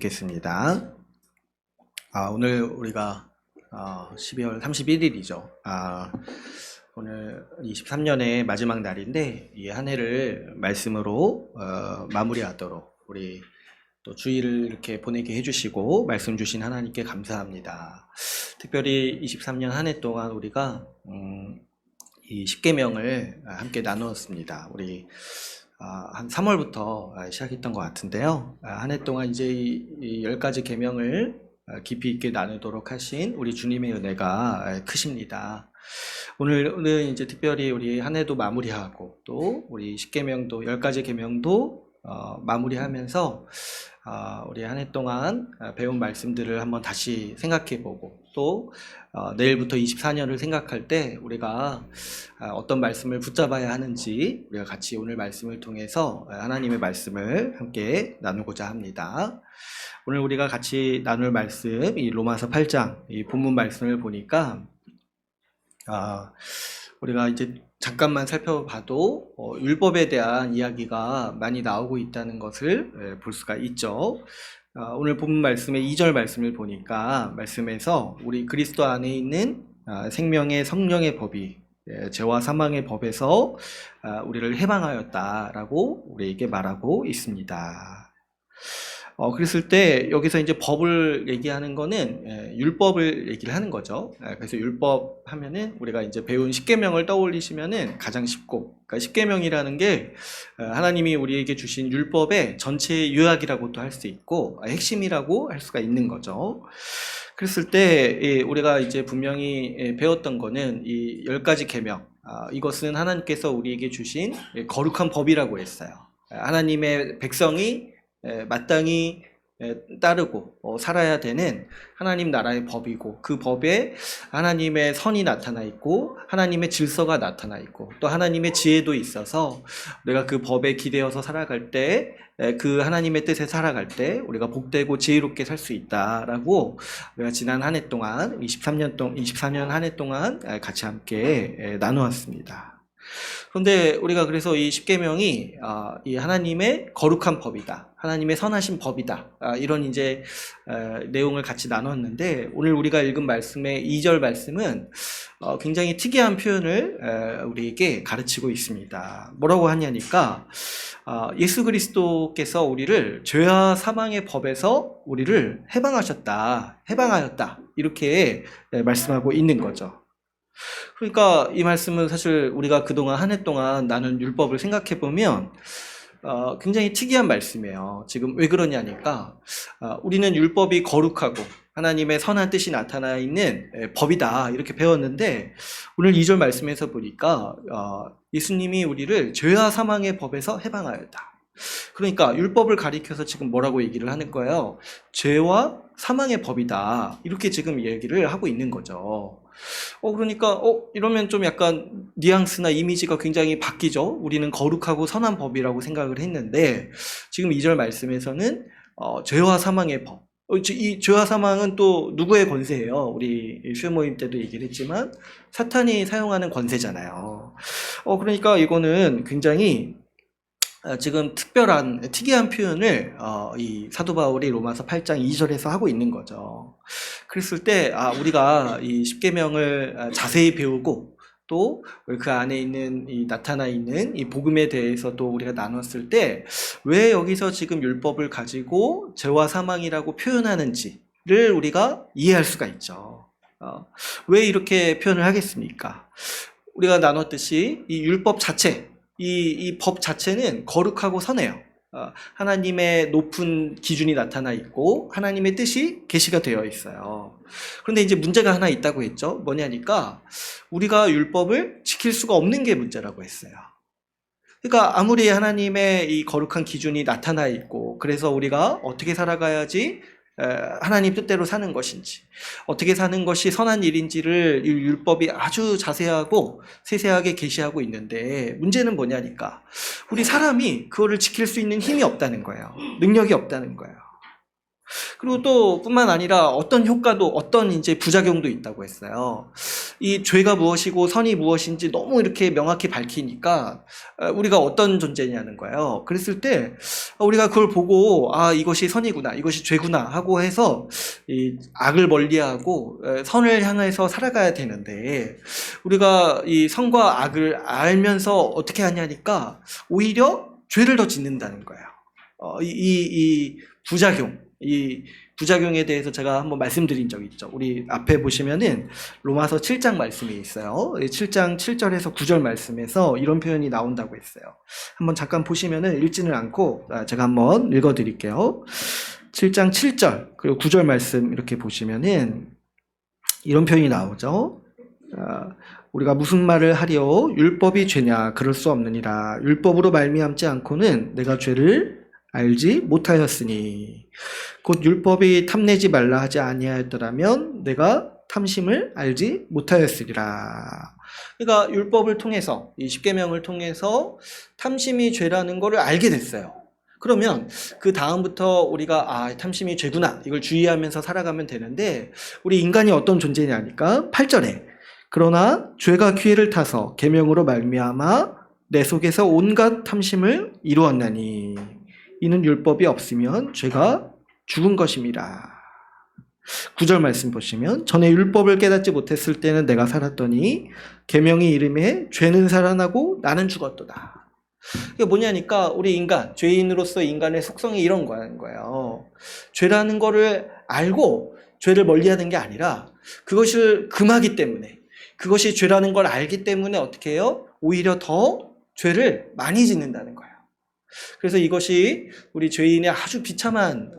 듣겠습니다. 오늘 우리가 12월 31일이죠. 오늘 23년의 마지막 날인데 이 한 해를 말씀으로 마무리하도록 우리 또 주일을 이렇게 보내게 해주시고 말씀 주신 하나님께 감사합니다. 특별히 23년 한 해 동안 우리가 이 십계명을 함께 나누었습니다. 우리 한 3월부터 시작했던 것 같은데요. 한 해 동안 이제 이 10가지 계명을 깊이 있게 나누도록 하신 우리 주님의 은혜가 크십니다. 오늘은 이제 특별히 우리 한 해도 마무리하고 또 우리 10계명도 10가지 계명도 마무리하면서 우리 한 해 동안 배운 말씀들을 한번 다시 생각해보고 또 내일부터 24년을 생각할 때 우리가 어떤 말씀을 붙잡아야 하는지 우리가 같이 오늘 말씀을 통해서 하나님의 말씀을 함께 나누고자 합니다. 오늘 우리가 같이 나눌 말씀 이 로마서 8장 이 본문 말씀을 보니까 우리가 이제 잠깐만 살펴봐도 율법에 대한 이야기가 많이 나오고 있다는 것을 볼 수가 있죠. 오늘 본문 말씀의 2절 말씀을 보니까 말씀에서 우리 그리스도 안에 있는 생명의 성령의 법이 죄와 사망의 법에서 우리를 해방하였다라고 우리에게 말하고 있습니다. 그랬을 때 여기서 이제 법을 얘기하는 거는 율법을 얘기를 하는 거죠. 그래서 율법 하면은 우리가 이제 배운 십계명을 떠올리시면은 가장 쉽고, 그러니까 십계명이라는 게 하나님이 우리에게 주신 율법의 전체 요약이라고도 할 수 있고 핵심이라고 할 수가 있는 거죠. 그랬을 때 우리가 이제 분명히 배웠던 거는 이 10가지 계명, 이것은 하나님께서 우리에게 주신 거룩한 법이라고 했어요. 하나님의 백성이 마땅히 따르고 살아야 되는 하나님 나라의 법이고 그 법에 하나님의 선이 나타나 있고 하나님의 질서가 나타나 있고 또 하나님의 지혜도 있어서 우리가 그 법에 기대어서 살아갈 때 그 하나님의 뜻에 살아갈 때 우리가 복되고 지혜롭게 살 수 있다라고 우리가 지난 한 해 동안 24년 한 해 동안 같이 함께 나누었습니다. 그런데 우리가 그래서 이 십계명이 이 하나님의 거룩한 법이다, 하나님의 선하신 법이다, 이런 이제 내용을 같이 나눴는데 오늘 우리가 읽은 말씀의 2절 말씀은 굉장히 특이한 표현을 우리에게 가르치고 있습니다. 뭐라고 하냐니까 예수 그리스도께서 우리를 죄와 사망의 법에서 우리를 해방하였다 이렇게 말씀하고 있는 거죠. 그러니까 이 말씀은 사실 우리가 그동안 한 해 동안 나눈 율법을 생각해보면 굉장히 특이한 말씀이에요. 지금 왜 그러냐니까 우리는 율법이 거룩하고 하나님의 선한 뜻이 나타나 있는 법이다 이렇게 배웠는데 오늘 2절 말씀에서 보니까 예수님이 우리를 죄와 사망의 법에서 해방하였다. 그러니까 율법을 가리켜서 지금 뭐라고 얘기를 하는 거예요? 죄와 사망의 법이다 이렇게 지금 얘기를 하고 있는 거죠. 그러니까 이러면 좀 약간 뉘앙스나 이미지가 굉장히 바뀌죠. 우리는 거룩하고 선한 법이라고 생각을 했는데 지금 2절 말씀에서는 죄와 사망의 법, 이 죄와 사망은 또 누구의 권세예요? 우리 수요모임 때도 얘기를 했지만 사탄이 사용하는 권세잖아요. 그러니까 이거는 굉장히 지금 특이한 표현을 이 사도 바울이 로마서 8장 2절에서 하고 있는 거죠. 그랬을 때 우리가 이 십계명을 자세히 배우고 또 그 안에 있는 이 나타나 있는 이 복음에 대해서도 우리가 나눴을 때 왜 여기서 지금 율법을 가지고 죄와 사망이라고 표현하는지를 우리가 이해할 수가 있죠. 왜 이렇게 표현을 하겠습니까? 우리가 나눴듯이 이 율법 자체, 이 법 자체는 거룩하고 선해요. 하나님의 높은 기준이 나타나 있고 하나님의 뜻이 계시가 되어 있어요. 그런데 이제 문제가 하나 있다고 했죠. 뭐냐니까 우리가 율법을 지킬 수가 없는 게 문제라고 했어요. 그러니까 아무리 하나님의 이 거룩한 기준이 나타나 있고 그래서 우리가 어떻게 살아가야지 하나님 뜻대로 사는 것인지 어떻게 사는 것이 선한 일인지를 율법이 아주 자세하고 세세하게 계시하고 있는데 문제는 뭐냐니까 우리 사람이 그거를 지킬 수 있는 힘이 없다는 거예요. 능력이 없다는 거예요. 그리고 또 뿐만 아니라 어떤 효과도 어떤 이제 부작용도 있다고 했어요. 이 죄가 무엇이고 선이 무엇인지 너무 이렇게 명확히 밝히니까 우리가 어떤 존재냐는 거예요. 그랬을 때 우리가 그걸 보고 아 이것이 선이구나 이것이 죄구나 하고 해서 이 악을 멀리하고 선을 향해서 살아가야 되는데 우리가 이 선과 악을 알면서 어떻게 하냐니까 오히려 죄를 더 짓는다는 거예요. 이 부작용에 대해서 제가 한번 말씀드린 적이 있죠. 우리 앞에 보시면은 로마서 7장 말씀이 있어요. 7장 7절에서 9절 말씀에서 이런 표현이 나온다고 했어요. 한번 잠깐 보시면은 읽지는 않고 제가 한번 읽어 드릴게요. 7장 7절 그리고 9절 말씀 이렇게 보시면은 이런 표현이 나오죠. 우리가 무슨 말을 하리요? 율법이 죄냐? 그럴 수 없느니라. 율법으로 말미암지 않고는 내가 죄를 알지 못하였으니 곧 율법이 탐내지 말라 하지 아니하였더라면 내가 탐심을 알지 못하였으리라. 그러니까 율법을 통해서 이 십계명을 통해서 탐심이 죄라는 것을 알게 됐어요. 그러면 그 다음부터 우리가 탐심이 죄구나 이걸 주의하면서 살아가면 되는데 우리 인간이 어떤 존재냐니까 8절에 그러나 죄가 기회를 타서 계명으로 말미암아 내 속에서 온갖 탐심을 이루었나니 이는 율법이 없으면 죄가 죽은 것임이라. 9절 말씀 보시면 전에 율법을 깨닫지 못했을 때는 내가 살았더니 계명이 이름에 죄는 살아나고 나는 죽었도다. 이게 뭐냐니까 우리 인간, 죄인으로서 인간의 속성이 이런 거예요. 죄라는 거를 알고 죄를 멀리하는 게 아니라 그것을 금하기 때문에 그것이 죄라는 걸 알기 때문에 어떻게 해요? 오히려 더 죄를 많이 짓는다는 거예요. 그래서 이것이 우리 죄인의 아주 비참한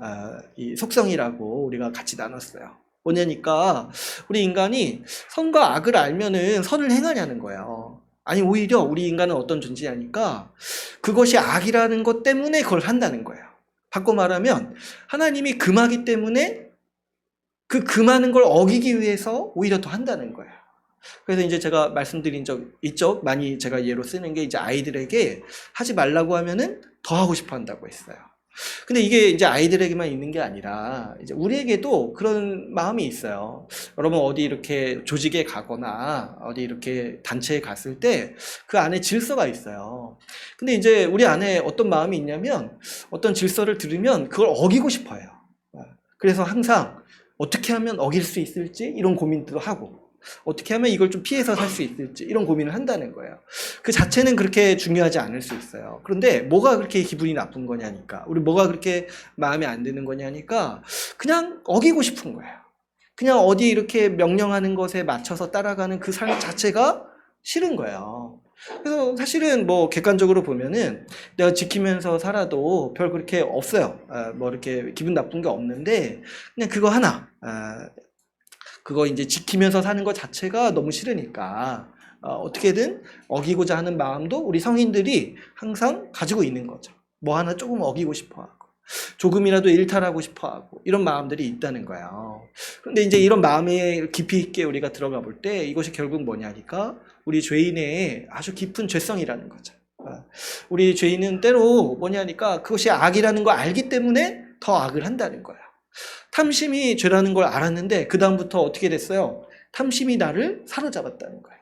이 속성이라고 우리가 같이 나눴어요. 뭐냐니까 우리 인간이 선과 악을 알면은 선을 행하냐는 거예요. 아니 오히려 우리 인간은 어떤 존재냐니까 그것이 악이라는 것 때문에 그걸 한다는 거예요. 바꿔 말하면 하나님이 금하기 때문에 그 금하는 걸 어기기 위해서 오히려 더 한다는 거예요. 그래서 이제 제가 말씀드린 적 있죠. 많이 제가 예로 쓰는 게 이제 아이들에게 하지 말라고 하면은 더 하고 싶어 한다고 했어요. 근데 이게 이제 아이들에게만 있는 게 아니라 이제 우리에게도 그런 마음이 있어요. 여러분 어디 이렇게 조직에 가거나 어디 이렇게 단체에 갔을 때 그 안에 질서가 있어요. 근데 이제 우리 안에 어떤 마음이 있냐면 어떤 질서를 들으면 그걸 어기고 싶어 해요. 그래서 항상 어떻게 하면 어길 수 있을지 이런 고민도 하고 어떻게 하면 이걸 좀 피해서 살 수 있을지 이런 고민을 한다는 거예요. 그 자체는 그렇게 중요하지 않을 수 있어요. 그런데 뭐가 그렇게 기분이 나쁜 거냐니까 우리 뭐가 그렇게 마음에 안 드는 거냐니까 그냥 어기고 싶은 거예요. 그냥 어디 이렇게 명령하는 것에 맞춰서 따라가는 그 삶 자체가 싫은 거예요. 그래서 사실은 뭐 객관적으로 보면은 내가 지키면서 살아도 별 그렇게 없어요. 뭐 이렇게 기분 나쁜 게 없는데 그냥 그거 하나 그거 이제 지키면서 사는 것 자체가 너무 싫으니까 어떻게든 어기고자 하는 마음도 우리 성인들이 항상 가지고 있는 거죠. 뭐 하나 조금 어기고 싶어 하고 조금이라도 일탈하고 싶어 하고 이런 마음들이 있다는 거예요. 그런데 이제 이런 마음에 깊이 있게 우리가 들어가 볼 때 이것이 결국 뭐냐니까 우리 죄인의 아주 깊은 죄성이라는 거죠. 우리 죄인은 때로 뭐냐니까 그것이 악이라는 걸 알기 때문에 더 악을 한다는 거예요. 탐심이 죄라는 걸 알았는데 그 다음부터 어떻게 됐어요? 탐심이 나를 사로잡았다는 거예요.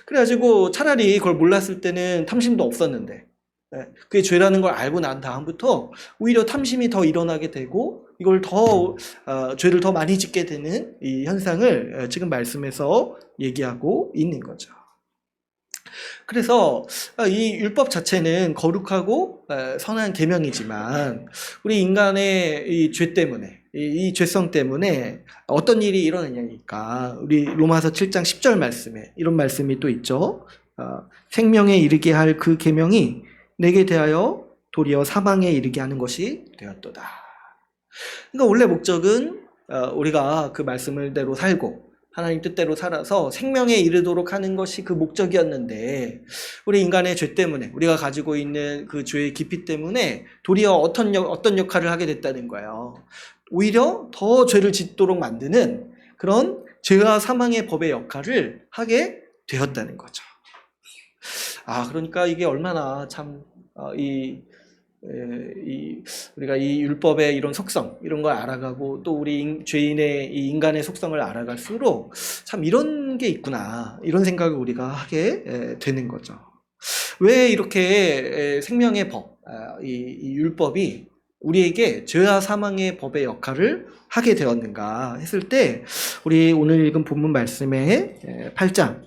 그래가지고 차라리 그걸 몰랐을 때는 탐심도 없었는데 그게 죄라는 걸 알고 난 다음부터 오히려 탐심이 더 일어나게 되고 이걸 더 죄를 더 많이 짓게 되는 이 현상을 지금 말씀에서 얘기하고 있는 거죠. 그래서 이 율법 자체는 거룩하고 선한 계명이지만 우리 인간의 이 죄 때문에 이 죄성 때문에 어떤 일이 일어나냐니까 우리 로마서 7장 10절 말씀에 이런 말씀이 또 있죠. 생명에 이르게 할 그 계명이 내게 대하여 도리어 사망에 이르게 하는 것이 되었도다. 그러니까 원래 목적은 우리가 그 말씀대로 살고 하나님 뜻대로 살아서 생명에 이르도록 하는 것이 그 목적이었는데 우리 인간의 죄 때문에 우리가 가지고 있는 그 죄의 깊이 때문에 도리어 어떤 역할을 하게 됐다는 거예요. 오히려 더 죄를 짓도록 만드는 그런 죄와 사망의 법의 역할을 하게 되었다는 거죠. 그러니까 이게 얼마나 참 우리가 이 율법의 이런 속성, 이런 걸 알아가고 또 우리 죄인의 이 인간의 속성을 알아갈수록 참 이런 게 있구나, 이런 생각을 우리가 하게 되는 거죠. 왜 이렇게 생명의 법, 이 율법이 우리에게 죄와 사망의 법의 역할을 하게 되었는가 했을 때, 우리 오늘 읽은 본문 말씀의 8장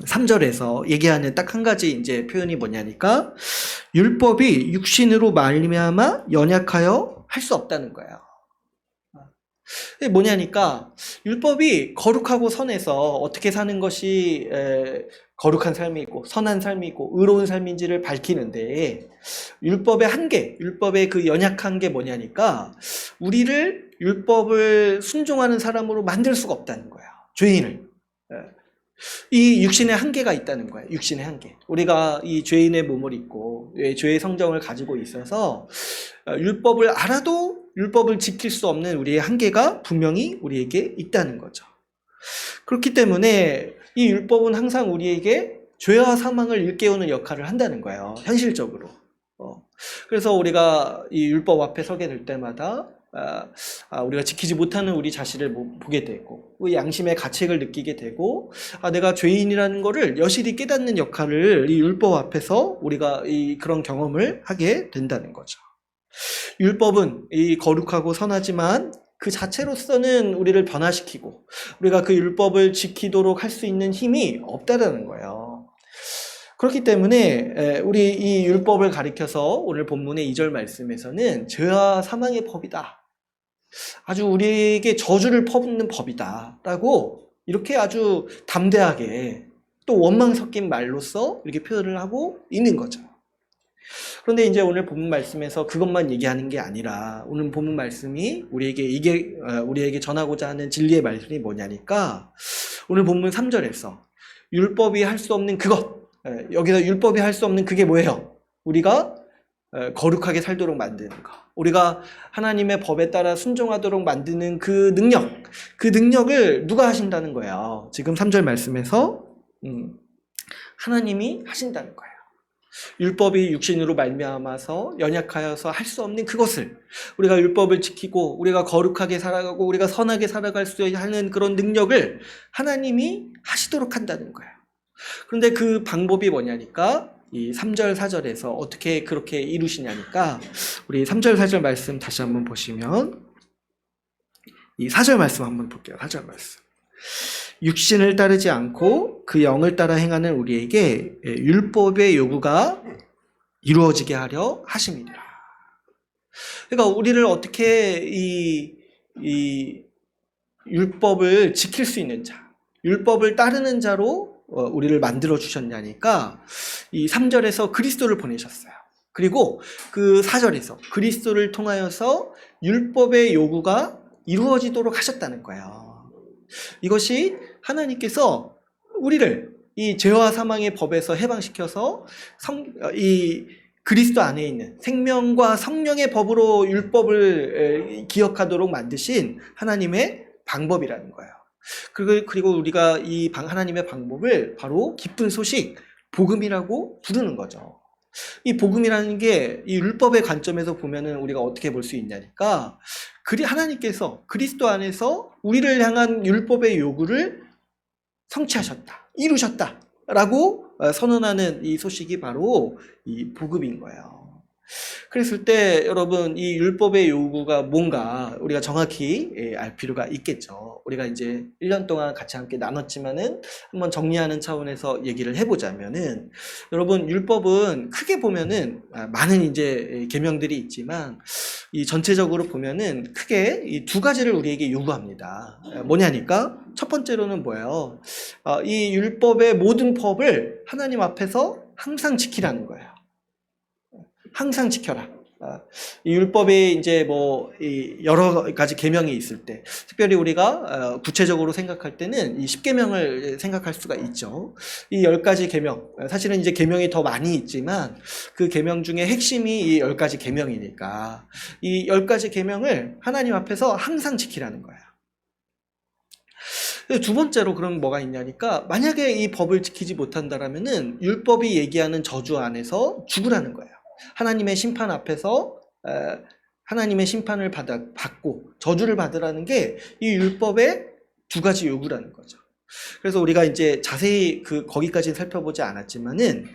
3절에서 얘기하는 딱 한 가지 이제 표현이 뭐냐니까, 율법이 육신으로 말미암아 연약하여 할 수 없다는 거예요. 이게 뭐냐니까, 율법이 거룩하고 선해서 어떻게 사는 것이 거룩한 삶이고 선한 삶이고 의로운 삶인지를 밝히는데, 율법의 한계, 율법의 그 연약한 게 뭐냐니까, 우리를 율법을 순종하는 사람으로 만들 수가 없다는 거예요. 죄인을. 이 육신의 한계가 있다는 거예요. 육신의 한계. 우리가 이 죄인의 몸을 입고 죄의 성정을 가지고 있어서 율법을 알아도 율법을 지킬 수 없는 우리의 한계가 분명히 우리에게 있다는 거죠. 그렇기 때문에 이 율법은 항상 우리에게 죄와 사망을 일깨우는 역할을 한다는 거예요. 현실적으로. 그래서 우리가 이 율법 앞에 서게 될 때마다 우리가 지키지 못하는 우리 자신을 보게 되고, 양심의 가책을 느끼게 되고, 내가 죄인이라는 거를 여실히 깨닫는 역할을 이 율법 앞에서 우리가 그런 경험을 하게 된다는 거죠. 율법은 이 거룩하고 선하지만 그 자체로서는 우리를 변화시키고 우리가 그 율법을 지키도록 할 수 있는 힘이 없다라는 거예요. 그렇기 때문에 우리 이 율법을 가리켜서 오늘 본문의 2절 말씀에서는 죄와 사망의 법이다, 아주 우리에게 저주를 퍼붓는 법이다 라고 이렇게 아주 담대하게 또 원망 섞인 말로써 이렇게 표현을 하고 있는 거죠. 그런데 이제 오늘 본문 말씀에서 그것만 얘기하는 게 아니라, 오늘 본문 말씀이 우리에게 전하고자 하는 진리의 말씀이 뭐냐니까, 오늘 본문 3절에서 율법이 할 수 없는 그것, 여기서 율법이 할 수 없는 그게 뭐예요? 우리가 거룩하게 살도록 만드는 거, 우리가 하나님의 법에 따라 순종하도록 만드는 그 능력을 누가 하신다는 거예요? 지금 3절 말씀에서 하나님이 하신다는 거예요. 율법이 육신으로 말미암아서 연약하여서 할 수 없는 그것을, 우리가 율법을 지키고 우리가 거룩하게 살아가고 우리가 선하게 살아갈 수 있는 그런 능력을 하나님이 하시도록 한다는 거예요. 그런데 그 방법이 뭐냐니까, 이 3절 4절에서 어떻게 그렇게 이루시냐니까, 우리 3절 4절 말씀 다시 한번 보시면, 이 4절 말씀 한번 볼게요. 4절 말씀. 육신을 따르지 않고 그 영을 따라 행하는 우리에게 율법의 요구가 이루어지게 하려 하심이니라. 그러니까 우리를 어떻게 이 율법을 지킬 수 있는 자, 율법을 따르는 자로 우리를 만들어 주셨냐니까, 이 3절에서 그리스도를 보내셨어요. 그리고 그 4절에서 그리스도를 통하여서 율법의 요구가 이루어지도록 하셨다는 거예요. 이것이 하나님께서 우리를 이 죄와 사망의 법에서 해방시켜서 이 그리스도 안에 있는 생명과 성령의 법으로 율법을 기억하도록 만드신 하나님의 방법이라는 거예요. 그리고 우리가 이 하나님의 방법을 바로 기쁜 소식, 복음이라고 부르는 거죠. 이 복음이라는 게 이 율법의 관점에서 보면은 우리가 어떻게 볼 수 있냐니까, 하나님께서 그리스도 안에서 우리를 향한 율법의 요구를 성취하셨다, 이루셨다라고 선언하는 이 소식이 바로 이 복음인 거예요. 그랬을 때 여러분, 이 율법의 요구가 뭔가 우리가 정확히 알 필요가 있겠죠. 우리가 이제 1년 동안 같이 함께 나눴지만은 한번 정리하는 차원에서 얘기를 해보자면은, 여러분, 율법은 크게 보면은 많은 이제 계명들이 있지만, 이 전체적으로 보면은 크게 이 두 가지를 우리에게 요구합니다. 뭐냐니까, 첫 번째로는 뭐예요? 이 율법의 모든 법을 하나님 앞에서 항상 지키라는 거예요. 항상 지켜라. 이 율법에 이제 여러 가지 계명이 있을 때, 특별히 우리가 구체적으로 생각할 때는 이 10계명을 생각할 수가 있죠. 이 10가지 계명, 사실은 이제 계명이 더 많이 있지만 그 계명 중에 핵심이 이 10가지 계명이니까 이 10가지 계명을 하나님 앞에서 항상 지키라는 거예요. 두 번째로 그럼 뭐가 있냐니까, 만약에 이 법을 지키지 못한다라면은 율법이 얘기하는 저주 안에서 죽으라는 거예요. 하나님의 심판 앞에서 하나님의 심판을 받고 저주를 받으라는 게 이 율법의 두 가지 요구라는 거죠. 그래서 우리가 이제 자세히 거기까지는 살펴보지 않았지만은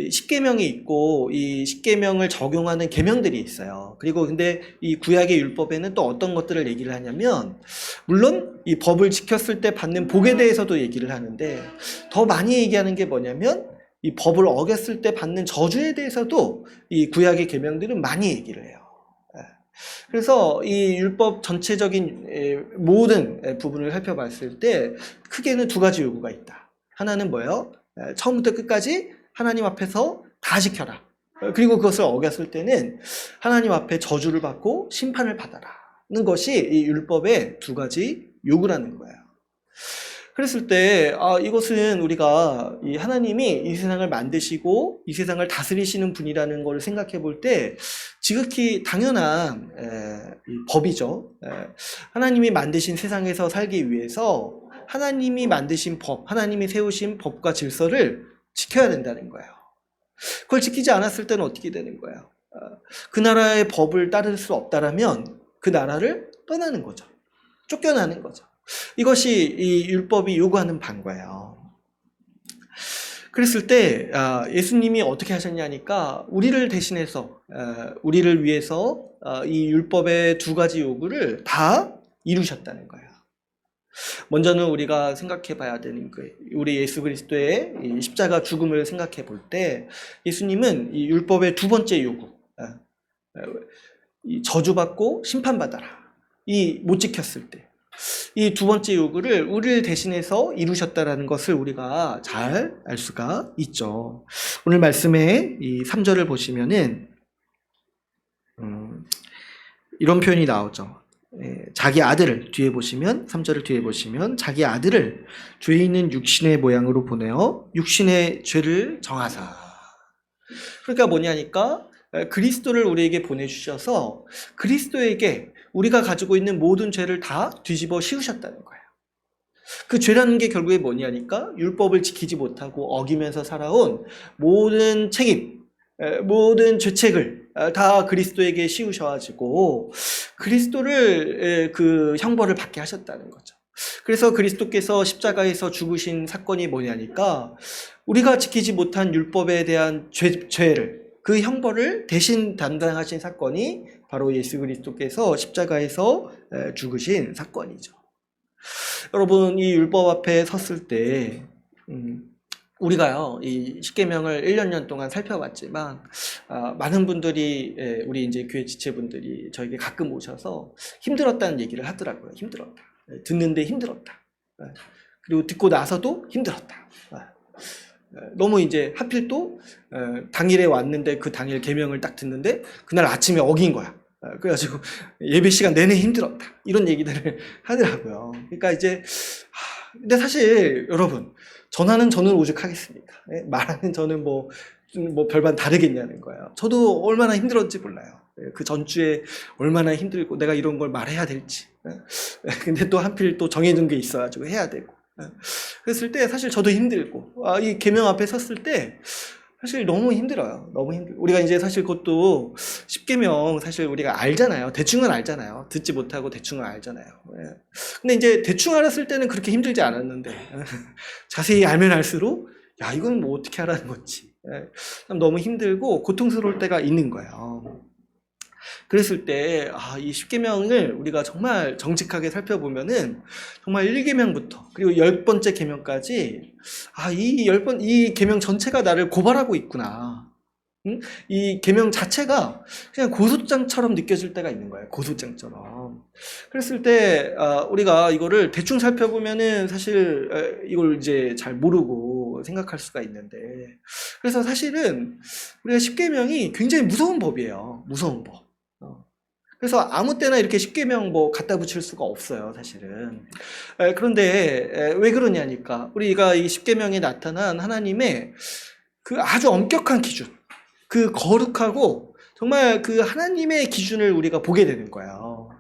십계명이 있고 이 십계명을 적용하는 계명들이 있어요. 그리고 근데 이 구약의 율법에는 또 어떤 것들을 얘기를 하냐면, 물론 이 법을 지켰을 때 받는 복에 대해서도 얘기를 하는데, 더 많이 얘기하는 게 뭐냐면 이 법을 어겼을 때 받는 저주에 대해서도 이 구약의 계명들은 많이 얘기를 해요. 그래서 이 율법 전체적인 모든 부분을 살펴봤을 때 크게는 두 가지 요구가 있다. 하나는 뭐예요? 처음부터 끝까지 하나님 앞에서 다 지켜라. 그리고 그것을 어겼을 때는 하나님 앞에 저주를 받고 심판을 받아라는 것이 이 율법의 두 가지 요구라는 거예요. 그랬을 때 이것은 우리가 이 하나님이 이 세상을 만드시고 이 세상을 다스리시는 분이라는 걸 생각해 볼 때 지극히 당연한 법이죠. 하나님이 만드신 세상에서 살기 위해서 하나님이 만드신 법, 하나님이 세우신 법과 질서를 지켜야 된다는 거예요. 그걸 지키지 않았을 때는 어떻게 되는 거예요? 그 나라의 법을 따를 수 없다라면 그 나라를 떠나는 거죠. 쫓겨나는 거죠. 이것이 이 율법이 요구하는 바인 거예요. 그랬을 때 예수님이 어떻게 하셨냐니까 우리를 대신해서 우리를 위해서 이 율법의 두 가지 요구를 다 이루셨다는 거예요. 먼저는 우리가 생각해 봐야 되는 거예요. 우리 예수 그리스도의 이 십자가 죽음을 생각해 볼 때 예수님은 이 율법의 두 번째 요구, 이 저주받고 심판받아라, 이 못 지켰을 때 이 두 번째 요구를 우리를 대신해서 이루셨다라는 것을 우리가 잘 알 수가 있죠. 오늘 말씀의 이 3절을 보시면은 이런 표현이 나오죠. 자기 아들을 뒤에 보시면 3절을 뒤에 보시면 자기 아들을 죄 있는 육신의 모양으로 보내어 육신의 죄를 정하사. 그러니까 뭐냐니까 그리스도를 우리에게 보내주셔서 그리스도에게 우리가 가지고 있는 모든 죄를 다 뒤집어 씌우셨다는 거예요. 그 죄라는 게 결국에 뭐냐니까 율법을 지키지 못하고 어기면서 살아온 모든 책임, 모든 죄책을 다 그리스도에게 씌우셔가지고 그리스도를 그 형벌을 받게 하셨다는 거죠. 그래서 그리스도께서 십자가에서 죽으신 사건이 뭐냐니까 우리가 지키지 못한 율법에 대한 죄를, 그 형벌을 대신 담당하신 사건이 바로 예수 그리스도께서 십자가에서 죽으신 사건이죠. 여러분, 이 율법 앞에 섰을 때 우리가요, 이 십계명을 1년 동안 살펴봤지만 많은 분들이 우리 이제 교회 지체분들이 저에게 가끔 오셔서 힘들었다는 얘기를 하더라고요. 힘들었다. 듣는데 힘들었다. 그리고 듣고 나서도 힘들었다. 너무 이제 하필 또 당일에 왔는데 그 당일 계명을 딱 듣는데 그날 아침에 어긴 거야. 그래가지고 예배 시간 내내 힘들었다. 이런 얘기들을 하더라고요. 그러니까 이제 근데 사실 여러분, 전하는 저는 오죽하겠습니까? 말하는 저는 뭐 별반 다르겠냐는 거예요. 저도 얼마나 힘들었지 몰라요. 그 전주에 얼마나 힘들고 내가 이런 걸 말해야 될지. 근데 또 하필 또 정해진 게 있어가지고 해야 되고. 그랬을 때 사실 저도 힘들고 이 계명 앞에 섰을 때 사실 너무 힘들어요. 너무 힘들고 우리가 이제 사실 그것도 십계명 사실 우리가 알잖아요. 대충은 알잖아요. 듣지 못하고 대충은 알잖아요. 근데 이제 대충 알았을 때는 그렇게 힘들지 않았는데 자세히 알면 알수록 야, 이건 뭐 어떻게 하라는 건지 너무 힘들고 고통스러울 때가 있는 거예요. 그랬을 때 이 십계명을 우리가 정말 정직하게 살펴보면은 정말 1계명부터 그리고 10번째 계명까지 이 계명 전체가 나를 고발하고 있구나. 이 계명 자체가 그냥 고소장처럼 느껴질 때가 있는 거예요. 고소장처럼. 그랬을 때 우리가 이거를 대충 살펴보면은 사실 이걸 이제 잘 모르고 생각할 수가 있는데, 그래서 사실은 우리가 십계명이 굉장히 무서운 법이에요. 무서운 법. 그래서 아무 때나 이렇게 십계명 갖다 붙일 수가 없어요, 사실은. 그런데 왜 그러냐니까 우리가 이 십계명에 나타난 하나님의 그 아주 엄격한 기준, 그 거룩하고 정말 그 하나님의 기준을 우리가 보게 되는 거예요.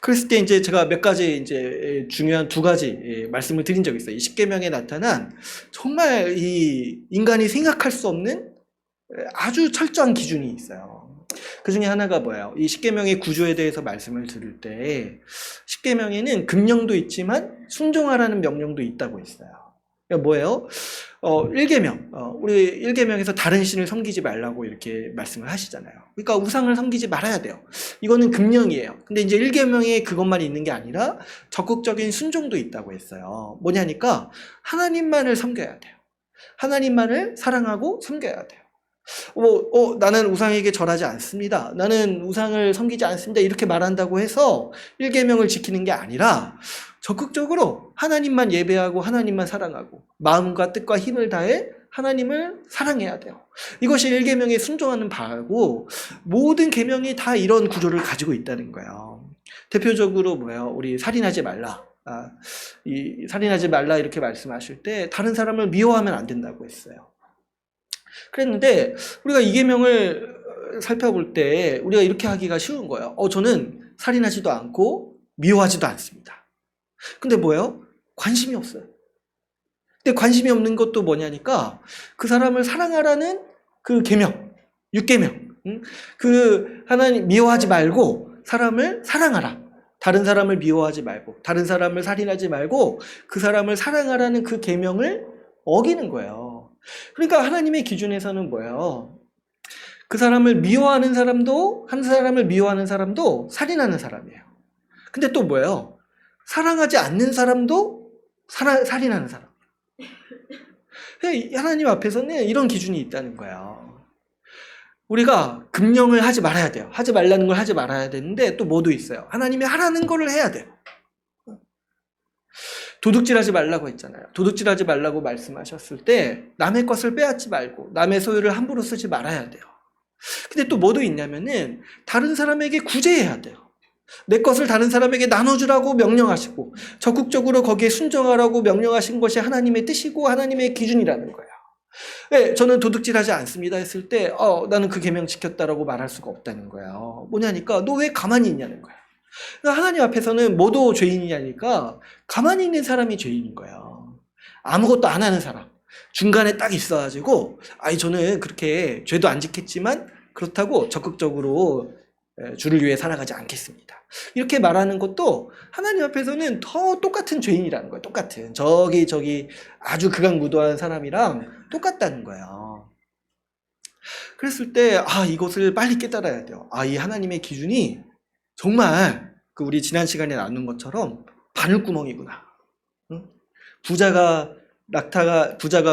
그랬을 때 이제 제가 몇 가지 이제 중요한 두 가지 말씀을 드린 적이 있어요. 이 십계명에 나타난 정말 이 인간이 생각할 수 없는 아주 철저한 기준이 있어요. 그 중에 하나가 뭐예요? 이 십계명의 구조에 대해서 말씀을 드릴 때 십계명에는 금령도 있지만 순종하라는 명령도 있다고 했어요. 그러니까 뭐예요? 1계명, 우리 1계명에서 다른 신을 섬기지 말라고 이렇게 말씀을 하시잖아요. 그러니까 우상을 섬기지 말아야 돼요. 이거는 금령이에요. 근데 이제 1계명에 그것만 있는 게 아니라 적극적인 순종도 있다고 했어요. 뭐냐니까 하나님만을 섬겨야 돼요. 하나님만을 사랑하고 섬겨야 돼요. 나는 우상에게 절하지 않습니다. 나는 우상을 섬기지 않습니다. 이렇게 말한다고 해서 1계명을 지키는 게 아니라 적극적으로 하나님만 예배하고 하나님만 사랑하고 마음과 뜻과 힘을 다해 하나님을 사랑해야 돼요. 이것이 1계명에 순종하는 바고 모든 계명이 다 이런 구조를 가지고 있다는 거예요. 대표적으로 뭐예요? 우리 살인하지 말라. 살인하지 말라 이렇게 말씀하실 때 다른 사람을 미워하면 안 된다고 했어요. 그랬는데 우리가 이 계명을 살펴볼 때 우리가 이렇게 하기가 쉬운 거예요. 저는 살인하지도 않고 미워하지도 않습니다. 근데 뭐예요? 관심이 없어요. 근데 관심이 없는 것도 뭐냐니까 그 사람을 사랑하라는 그 계명, 6계명. 그 하나님 미워하지 말고 사람을 사랑하라. 다른 사람을 미워하지 말고 다른 사람을 살인하지 말고 그 사람을 사랑하라는 그 계명을 어기는 거예요. 그러니까 하나님의 기준에서는 뭐예요? 그 사람을 미워하는 사람도 한 사람을 미워하는 사람도 살인하는 사람이에요. 근데 또 뭐예요? 사랑하지 않는 사람도 살인하는 사람. 하나님 앞에서는 이런 기준이 있다는 거예요. 우리가 금령을 하지 말아야 돼요. 하지 말라는 걸 하지 말아야 되는데 또 뭐도 있어요. 하나님이 하라는 거를 해야 돼요. 도둑질하지 말라고 했잖아요. 도둑질하지 말라고 말씀하셨을 때 남의 것을 빼앗지 말고 남의 소유를 함부로 쓰지 말아야 돼요. 근데 또 뭐도 있냐면은 다른 사람에게 구제해야 돼요. 내 것을 다른 사람에게 나눠주라고 명령하시고 적극적으로 거기에 순종하라고 명령하신 것이 하나님의 뜻이고 하나님의 기준이라는 거예요. 네, 저는 도둑질하지 않습니다 했을 때 나는 그 계명 지켰다라고 말할 수가 없다는 거예요. 뭐냐니까 너 왜 가만히 있냐는 거야. 그러니까 하나님 앞에서는 뭐도 죄인이냐니까 가만히 있는 사람이 죄인인 거예요. 아무것도 안 하는 사람 중간에 딱 있어가지고 저는 그렇게 죄도 안 지켰지만 그렇다고 적극적으로 주를 위해 살아가지 않겠습니다. 이렇게 말하는 것도 하나님 앞에서는 더 똑같은 죄인이라는 거예요. 똑같은 저기 아주 극악무도한 사람이랑 똑같다는 거예요. 그랬을 때 이것을 빨리 깨달아야 돼요. 이 하나님의 기준이 정말 우리 지난 시간에 나눈 것처럼 바늘구멍이구나. 응? 부자가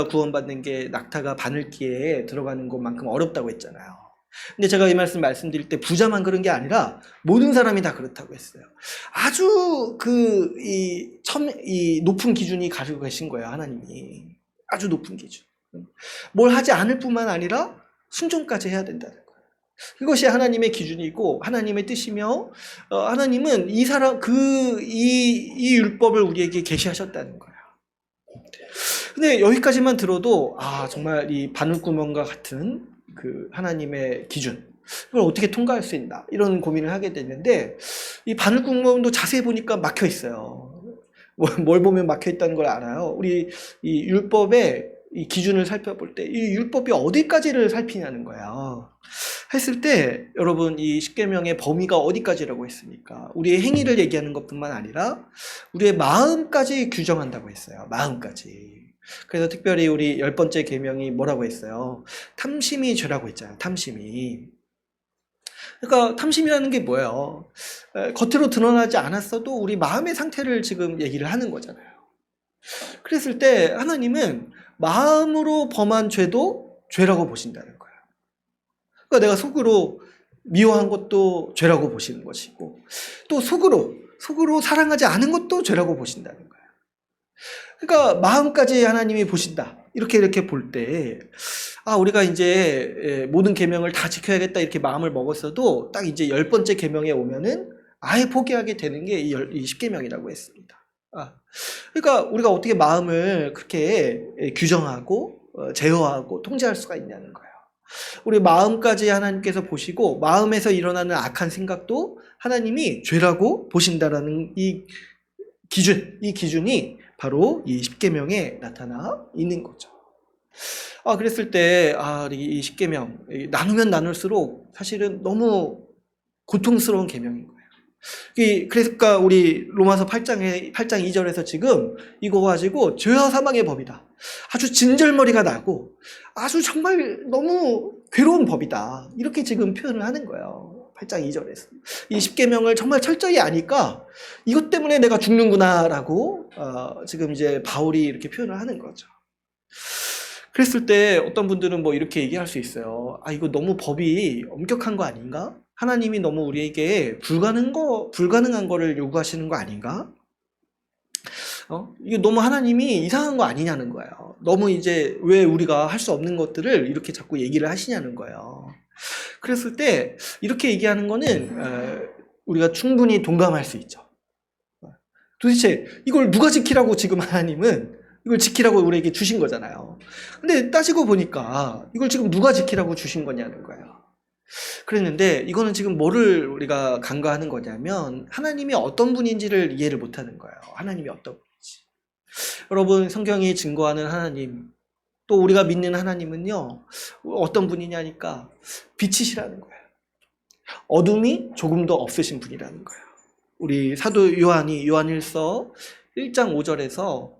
구원받는 게 낙타가 바늘기에 들어가는 것만큼 어렵다고 했잖아요. 근데 제가 이 말씀드릴 때 부자만 그런 게 아니라 모든 사람이 다 그렇다고 했어요. 아주 이 높은 기준이 가지고 계신 거예요, 하나님이. 아주 높은 기준. 뭘 하지 않을 뿐만 아니라 순종까지 해야 된다는 거예요. 그것이 하나님의 기준이고 하나님의 뜻이며 하나님은 이 율법을 우리에게 계시하셨다는 거예요. 근데 여기까지만 들어도 정말 이 바늘구멍과 같은 그 하나님의 기준 이걸 어떻게 통과할 수 있나 이런 고민을 하게 됐는데 이 바늘구멍도 자세히 보니까 막혀 있어요. 뭘 보면 막혀 있다는 걸 알아요. 우리 이 율법의 이 기준을 살펴볼 때 이 율법이 어디까지를 살피냐는 거야. 했을 때 여러분 이 십계명의 범위가 어디까지라고 했습니까? 우리의 행위를 얘기하는 것뿐만 아니라 우리의 마음까지 규정한다고 했어요. 마음까지. 그래서 특별히 우리 10번째 계명이 뭐라고 했어요? 탐심이 죄라고 했잖아요. 탐심이. 그러니까 탐심이라는 게 뭐예요? 겉으로 드러나지 않았어도 우리 마음의 상태를 지금 얘기를 하는 거잖아요. 그랬을 때 하나님은 마음으로 범한 죄도 죄라고 보신다는 거예요. 그러니까 내가 속으로 미워한 것도 죄라고 보시는 것이고 또 속으로 사랑하지 않은 것도 죄라고 보신다는 거예요. 그러니까 마음까지 하나님이 보신다. 이렇게 볼 때 우리가 이제 모든 계명을 다 지켜야겠다 이렇게 마음을 먹었어도 딱 이제 10번째 계명에 오면은 아예 포기하게 되는 게 이 10계명이라고 했습니다. 그러니까 우리가 어떻게 마음을 그렇게 규정하고 제어하고 통제할 수가 있냐는 거예요. 우리 마음까지 하나님께서 보시고 마음에서 일어나는 악한 생각도 하나님이 죄라고 보신다라는 이 기준이 바로 이 십계명에 나타나 있는 거죠. 그랬을 때, 이 십계명, 나누면 나눌수록 사실은 너무 고통스러운 계명인 거예요. 그러니까 우리 로마서 8장 2절에서 지금 이거 가지고 죄와 사망의 법이다. 아주 진절머리가 나고 아주 정말 너무 괴로운 법이다. 이렇게 지금 표현을 하는 거예요. 8장 2절에서. 이 십계명을 정말 철저히 아니까 이것 때문에 내가 죽는구나라고 지금 이제 바울이 이렇게 표현을 하는 거죠. 그랬을 때 어떤 분들은 뭐 이렇게 얘기할 수 있어요. 이거 너무 법이 엄격한 거 아닌가? 하나님이 너무 우리에게 불가능한 거를 요구하시는 거 아닌가? 이게 너무 하나님이 이상한 거 아니냐는 거예요. 너무 이제 왜 우리가 할 수 없는 것들을 이렇게 자꾸 얘기를 하시냐는 거예요. 그랬을 때 이렇게 얘기하는 거는 우리가 충분히 동감할 수 있죠. 도대체 이걸 누가 지키라고 지금 하나님은 이걸 지키라고 우리에게 주신 거잖아요. 근데 따지고 보니까 이걸 지금 누가 지키라고 주신 거냐는 거예요. 그랬는데 이거는 지금 뭐를 우리가 간과하는 거냐면 하나님이 어떤 분인지를 이해를 못하는 거예요. 하나님이 어떤 분인지. 여러분, 성경이 증거하는 하나님, 또 우리가 믿는 하나님은요, 어떤 분이냐니까 빛이시라는 거예요. 어둠이 조금도 없으신 분이라는 거예요. 우리 사도 요한이 요한일서 1장 5절에서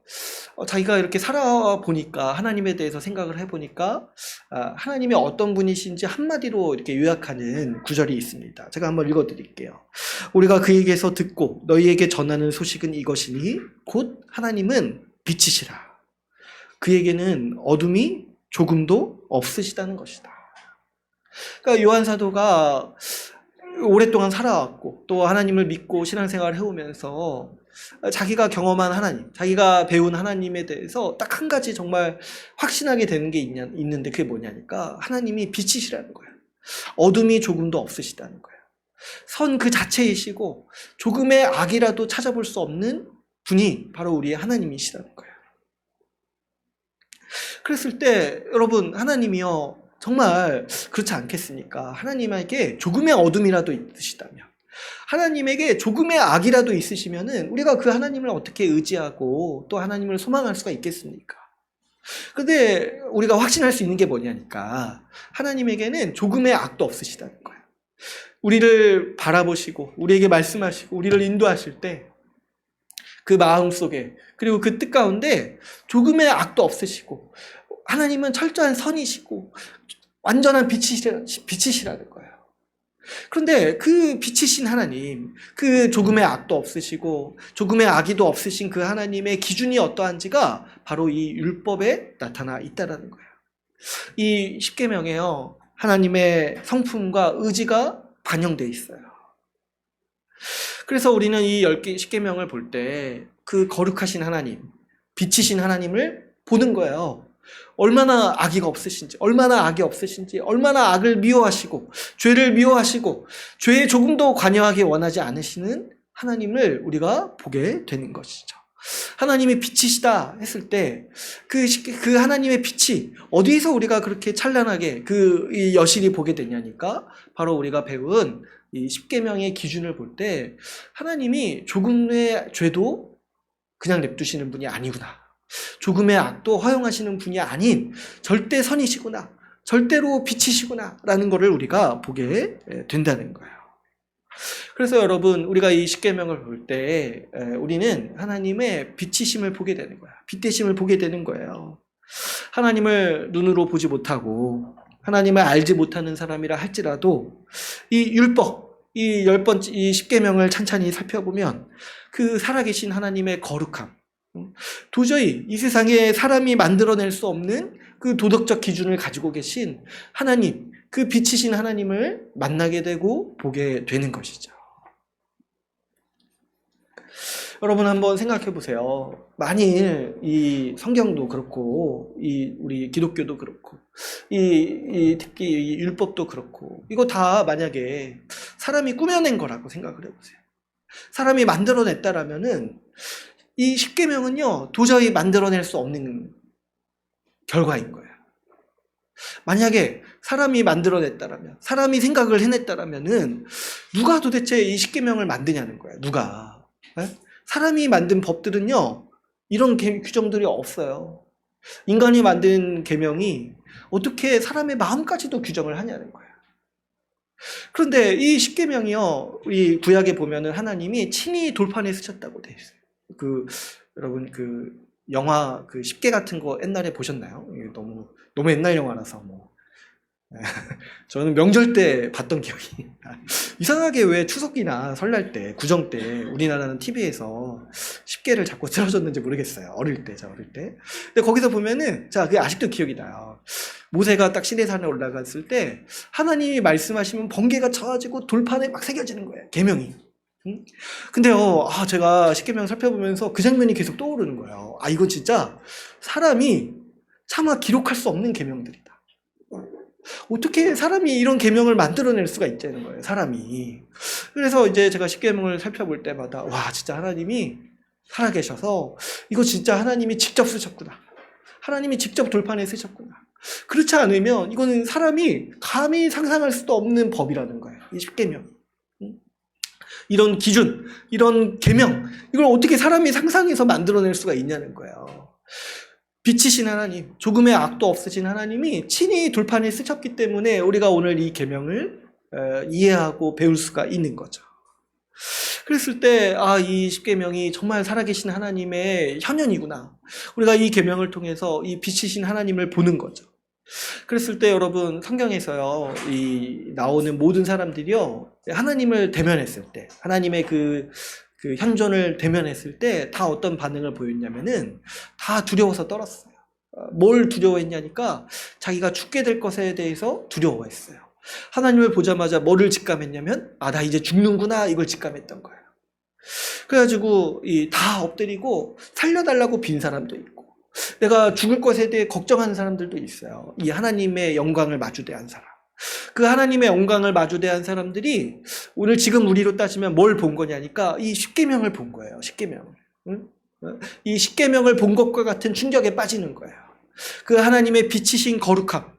자기가 이렇게 살아보니까 하나님에 대해서 생각을 해보니까 하나님이 어떤 분이신지 한마디로 이렇게 요약하는 구절이 있습니다. 제가 한번 읽어드릴게요. 우리가 그에게서 듣고 너희에게 전하는 소식은 이것이니 곧 하나님은 빛이시라. 그에게는 어둠이 조금도 없으시다는 것이다. 그러니까 요한 사도가 오랫동안 살아왔고 또 하나님을 믿고 신앙생활을 해오면서 자기가 경험한 하나님, 자기가 배운 하나님에 대해서 딱 한 가지 정말 확신하게 되는 게 있는데 그게 뭐냐니까 하나님이 빛이시라는 거예요. 어둠이 조금도 없으시다는 거예요. 선 그 자체이시고 조금의 악이라도 찾아볼 수 없는 분이 바로 우리의 하나님이시라는 거예요. 그랬을 때 여러분, 하나님이요 정말 그렇지 않겠습니까? 하나님에게 조금의 어둠이라도 있으시다면, 하나님에게 조금의 악이라도 있으시면은 우리가 그 하나님을 어떻게 의지하고 또 하나님을 소망할 수가 있겠습니까? 근데 우리가 확신할 수 있는 게 뭐냐니까 하나님에게는 조금의 악도 없으시다는 거예요. 우리를 바라보시고 우리에게 말씀하시고 우리를 인도하실 때 그 마음속에 그리고 그 뜻 가운데 조금의 악도 없으시고 하나님은 철저한 선이시고 완전한 빛이시라는 거예요. 그런데 그 빛이신 하나님, 그 조금의 악도 없으시고 조금의 악의도 없으신 그 하나님의 기준이 어떠한지가 바로 이 율법에 나타나 있다는 거예요. 이 십계명에요 하나님의 성품과 의지가 반영되어 있어요. 그래서 우리는 이 10개 십계명을 볼 때 그 거룩하신 하나님, 빛이신 하나님을 보는 거예요. 얼마나 악의가 없으신지, 얼마나 악이 없으신지, 얼마나 악을 미워하시고 죄를 미워하시고 죄에 조금도 관여하기 원하지 않으시는 하나님을 우리가 보게 되는 것이죠. 하나님이 빛이시다 했을 때 그 하나님의 빛이 어디서 우리가 그렇게 찬란하게 이 여실히 보게 되냐니까 바로 우리가 배운 이 십계명의 기준을 볼 때 하나님이 조금의 죄도 그냥 냅두시는 분이 아니구나. 조금의 악도 허용하시는 분이 아닌 절대 선이시구나. 절대로 빛이시구나. 라는 것을 우리가 보게 된다는 거예요. 그래서 여러분, 우리가 이 십계명을 볼 때 우리는 하나님의 빛이심을 보게 되는 거야. 빛되심을 보게 되는 거예요. 하나님을 눈으로 보지 못하고 하나님을 알지 못하는 사람이라 할지라도 이 율법, 이 10번째, 이 십계명을 찬찬히 살펴보면 그 살아계신 하나님의 거룩함, 도저히 이 세상에 사람이 만들어낼 수 없는 그 도덕적 기준을 가지고 계신 하나님, 그 빛이신 하나님을 만나게 되고 보게 되는 것이죠. 여러분 한번 생각해 보세요. 만일 이 성경도 그렇고 우리 기독교도 그렇고 특히 이 율법도 그렇고 이거 다 만약에 사람이 꾸며낸 거라고 생각을 해보세요. 사람이 만들어냈다라면은 이 십계명은요 도저히 만들어낼 수 없는 결과인 거예요. 만약에 사람이 만들어냈다라면, 사람이 생각을 해냈다라면은 누가 도대체 이 십계명을 만드냐는 거예요. 누가? 네? 사람이 만든 법들은요 이런 규정들이 없어요. 인간이 만든 계명이 어떻게 사람의 마음까지도 규정을 하냐는 거예요. 그런데 이 십계명이요, 이 구약에 보면은 하나님이 친히 돌판에 쓰셨다고 돼 있어요. 여러분 영화 십계 같은 거 옛날에 보셨나요? 이게 너무 옛날 영화라서 저는 명절 때 봤던 기억이 이상하게 왜 추석이나 설날 때 구정 때 우리나라는 TV에서 십계를 자꾸 틀어줬는지 모르겠어요. 저 어릴 때. 근데 거기서 보면은 그게 아직도 기억이 나요. 모세가 딱 시내산에 올라갔을 때 하나님이 말씀하시면 번개가 쳐가지고 돌판에 막 새겨지는 거예요. 계명이. 근데요, 제가 십계명 살펴보면서 그 장면이 계속 떠오르는 거예요. 이건 진짜 사람이 차마 기록할 수 없는 계명들이다. 어떻게 사람이 이런 계명을 만들어낼 수가 있다는 거예요, 사람이. 그래서 이제 제가 십계명을 살펴볼 때마다 와, 진짜 하나님이 살아계셔서 이거 진짜 하나님이 직접 쓰셨구나. 하나님이 직접 돌판에 쓰셨구나. 그렇지 않으면 이거는 사람이 감히 상상할 수도 없는 법이라는 거예요, 이 십계명. 이런 기준, 이런 계명, 이걸 어떻게 사람이 상상해서 만들어낼 수가 있냐는 거예요. 빛이신 하나님, 조금의 악도 없으신 하나님이 친히 돌판에 쓰셨기 때문에 우리가 오늘 이 계명을 이해하고 배울 수가 있는 거죠. 그랬을 때 이 십계명이 정말 살아계신 하나님의 현현이구나. 우리가 이 계명을 통해서 이 빛이신 하나님을 보는 거죠. 그랬을 때 여러분, 성경에서요, 나오는 모든 사람들이요, 하나님을 대면했을 때, 하나님의 그 현존을 대면했을 때 다 어떤 반응을 보였냐면은 다 두려워서 떨었어요. 뭘 두려워했냐니까 자기가 죽게 될 것에 대해서 두려워했어요. 하나님을 보자마자 뭐를 직감했냐면 나 이제 죽는구나, 이걸 직감했던 거예요. 그래가지고 다 엎드리고 살려달라고 빈 사람도 있고, 내가 죽을 것에 대해 걱정하는 사람들도 있어요. 이 하나님의 영광을 마주대한 사람. 그 하나님의 영광을 마주대한 사람들이 오늘 지금 우리로 따지면 뭘 본 거냐니까 이 십계명을 본 거예요. 십계명을. 이 십계명을 본 것과 같은 충격에 빠지는 거예요. 그 하나님의 빛이신 거룩함,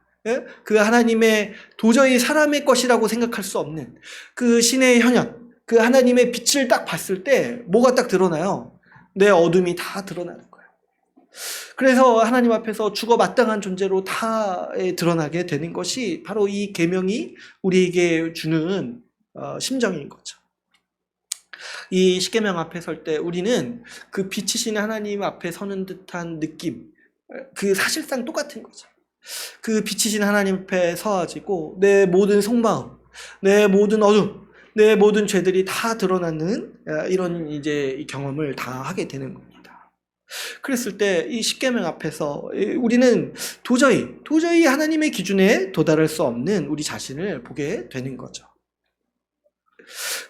그 하나님의 도저히 사람의 것이라고 생각할 수 없는 그 신의 현현, 그 하나님의 빛을 딱 봤을 때 뭐가 딱 드러나요? 내 어둠이 다 드러나는 거예요. 그래서 하나님 앞에서 죽어 마땅한 존재로 다 드러나게 되는 것이 바로 이 계명이 우리에게 주는 심정인 거죠. 이 십계명 앞에 설 때 우리는 그 빛이신 하나님 앞에 서는 듯한 느낌, 사실상 똑같은 거죠. 그 빛이신 하나님 앞에 서가지고 내 모든 속마음, 내 모든 어둠, 내 모든 죄들이 다 드러나는 이런 이제 경험을 다 하게 되는 겁니다. 그랬을 때 이 십계명 앞에서 우리는 도저히 하나님의 기준에 도달할 수 없는 우리 자신을 보게 되는 거죠.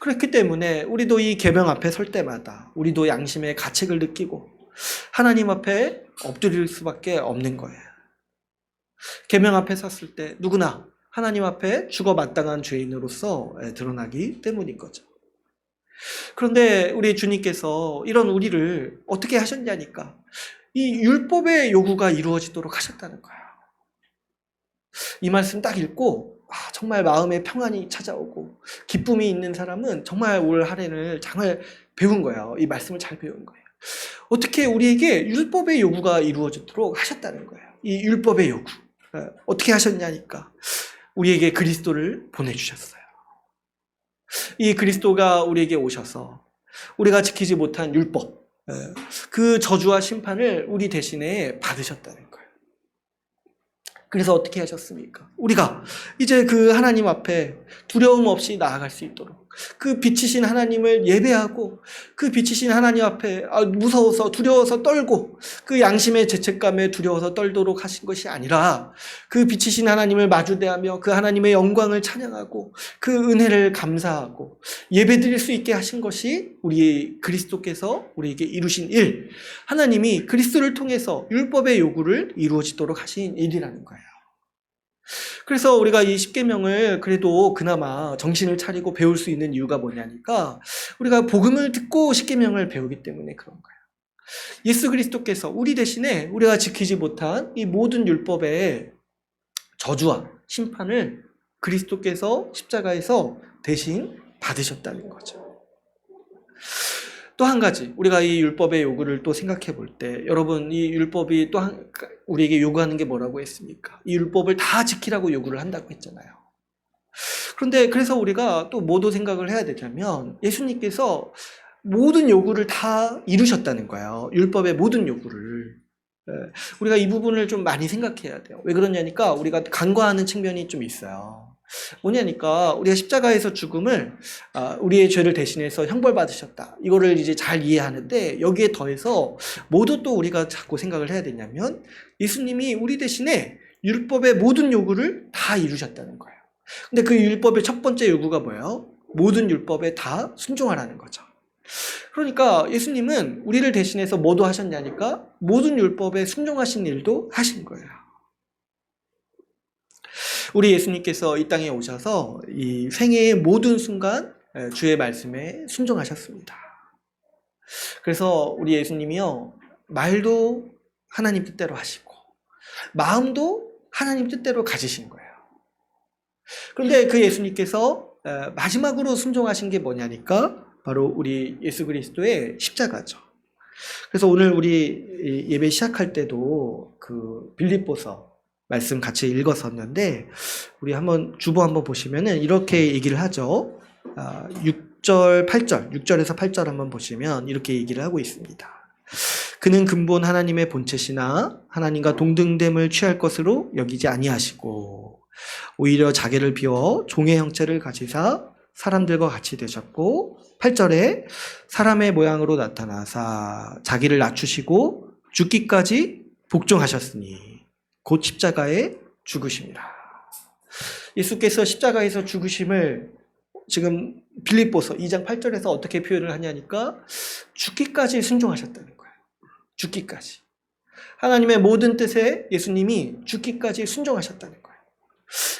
그렇기 때문에 우리도 이 계명 앞에 설 때마다 우리도 양심의 가책을 느끼고 하나님 앞에 엎드릴 수밖에 없는 거예요. 계명 앞에 섰을 때 누구나 하나님 앞에 죽어 마땅한 죄인으로서 드러나기 때문인 거죠. 그런데 우리 주님께서 이런 우리를 어떻게 하셨냐니까 이 율법의 요구가 이루어지도록 하셨다는 거예요. 이 말씀 딱 읽고 정말 마음에 평안이 찾아오고 기쁨이 있는 사람은 정말 올 한 해를 잘 배운 거예요. 이 말씀을 잘 배운 거예요. 어떻게 우리에게 율법의 요구가 이루어지도록 하셨다는 거예요. 이 율법의 요구. 어떻게 하셨냐니까 우리에게 그리스도를 보내주셨어요. 이 그리스도가 우리에게 오셔서 우리가 지키지 못한 율법, 그 저주와 심판을 우리 대신에 받으셨다는 거예요. 그래서 어떻게 하셨습니까? 우리가 이제 그 하나님 앞에 두려움 없이 나아갈 수 있도록 그 빛이신 하나님을 예배하고 그 빛이신 하나님 앞에 무서워서 두려워서 떨고 그 양심의 죄책감에 두려워서 떨도록 하신 것이 아니라 그 빛이신 하나님을 마주대하며 그 하나님의 영광을 찬양하고 그 은혜를 감사하고 예배드릴 수 있게 하신 것이 우리 그리스도께서 우리에게 이루신 일, 하나님이 그리스도를 통해서 율법의 요구를 이루어지도록 하신 일이라는 거예요. 그래서 우리가 이 십계명을 그래도 그나마 정신을 차리고 배울 수 있는 이유가 뭐냐니까 우리가 복음을 듣고 십계명을 배우기 때문에 그런 거예요. 예수 그리스도께서 우리 대신에 우리가 지키지 못한 이 모든 율법의 저주와 심판을 그리스도께서 십자가에서 대신 받으셨다는 거죠. 또 한 가지, 우리가 이 율법의 요구를 또 생각해 볼 때, 여러분, 이 율법이 우리에게 요구하는 게 뭐라고 했습니까? 이 율법을 다 지키라고 요구를 한다고 했잖아요. 그런데 그래서 우리가 또 뭐도 생각을 해야 되냐면, 예수님께서 모든 요구를 다 이루셨다는 거예요. 율법의 모든 요구를. 우리가 이 부분을 좀 많이 생각해야 돼요. 왜 그러냐니까 우리가 간과하는 측면이 좀 있어요. 뭐냐니까 우리가 십자가에서 죽음을 우리의 죄를 대신해서 형벌받으셨다. 이거를 이제 잘 이해하는데 여기에 더해서 뭐도 또 우리가 자꾸 생각을 해야 되냐면 예수님이 우리 대신에 율법의 모든 요구를 다 이루셨다는 거예요. 근데 그 율법의 첫 번째 요구가 뭐예요? 모든 율법에 다 순종하라는 거죠. 그러니까 예수님은 우리를 대신해서 뭐도 하셨냐니까 모든 율법에 순종하신 일도 하신 거예요. 우리 예수님께서 이 땅에 오셔서 이 생애의 모든 순간 주의 말씀에 순종하셨습니다. 그래서 우리 예수님이요, 말도 하나님 뜻대로 하시고 마음도 하나님 뜻대로 가지신 거예요. 그런데 그 예수님께서 마지막으로 순종하신 게 뭐냐니까 바로 우리 예수 그리스도의 십자가죠. 그래서 오늘 우리 예배 시작할 때도 그 빌립보서 말씀 같이 읽었었는데 우리 한번 주보 한번 보시면은 이렇게 얘기를 하죠. 6절, 8절, 6절에서 8절 한번 보시면 이렇게 얘기를 하고 있습니다. 그는 근본 하나님의 본체시나 하나님과 동등됨을 취할 것으로 여기지 아니하시고 오히려 자기를 비워 종의 형체를 가지사 사람들과 같이 되셨고 8절에 사람의 모양으로 나타나사 자기를 낮추시고 죽기까지 복종하셨으니 곧 십자가에 죽으심이라. 예수께서 십자가에서 죽으심을 지금 빌립보서 2장 8절에서 어떻게 표현을 하냐니까 죽기까지 순종하셨다는 거예요. 죽기까지. 하나님의 모든 뜻에 예수님이 죽기까지 순종하셨다는 거예요.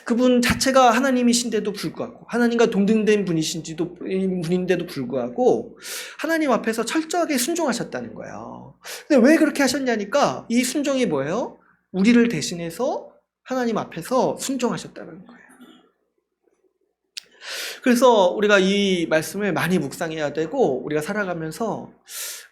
그분 자체가 하나님이신데도 불구하고 하나님과 동등된 분인데도 불구하고 하나님 앞에서 철저하게 순종하셨다는 거예요. 근데 왜 그렇게 하셨냐니까 이 순종이 뭐예요? 우리를 대신해서 하나님 앞에서 순종하셨다는 거예요. 그래서 우리가 이 말씀을 많이 묵상해야 되고 우리가 살아가면서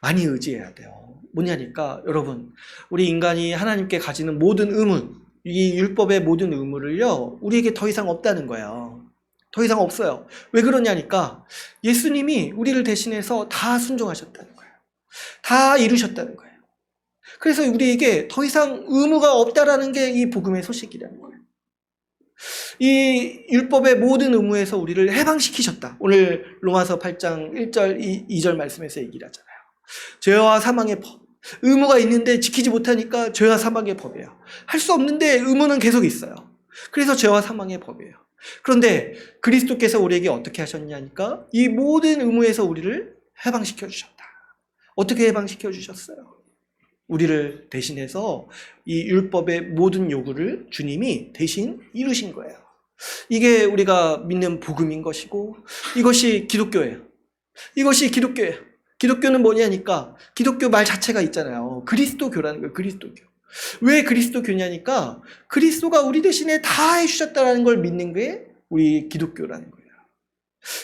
많이 의지해야 돼요. 뭐냐니까 여러분, 우리 인간이 하나님께 가지는 모든 의문, 이 율법의 모든 의무를요, 우리에게 더 이상 없다는 거예요. 더 이상 없어요. 왜 그러냐니까 예수님이 우리를 대신해서 다 순종하셨다는 거예요. 다 이루셨다는 거예요. 그래서 우리에게 더 이상 의무가 없다라는 게 이 복음의 소식이라는 거예요. 이 율법의 모든 의무에서 우리를 해방시키셨다. 오늘 로마서 8장 1절, 2절 말씀에서 얘기를 하잖아요. 죄와 사망의 법. 의무가 있는데 지키지 못하니까 죄와 사망의 법이에요. 할 수 없는데 의무는 계속 있어요. 그래서 죄와 사망의 법이에요. 그런데 그리스도께서 우리에게 어떻게 하셨냐니까 이 모든 의무에서 우리를 해방시켜 주셨다. 어떻게 해방시켜 주셨어요? 우리를 대신해서 이 율법의 모든 요구를 주님이 대신 이루신 거예요. 이게 우리가 믿는 복음인 것이고 이것이 기독교예요. 이것이 기독교예요. 기독교는 뭐냐니까 기독교 말 자체가 있잖아요. 그리스도교라는 거예요. 그리스도교. 왜 그리스도교냐니까 그리스도가 우리 대신에 다 해주셨다는 걸 믿는 게 우리 기독교라는 거예요.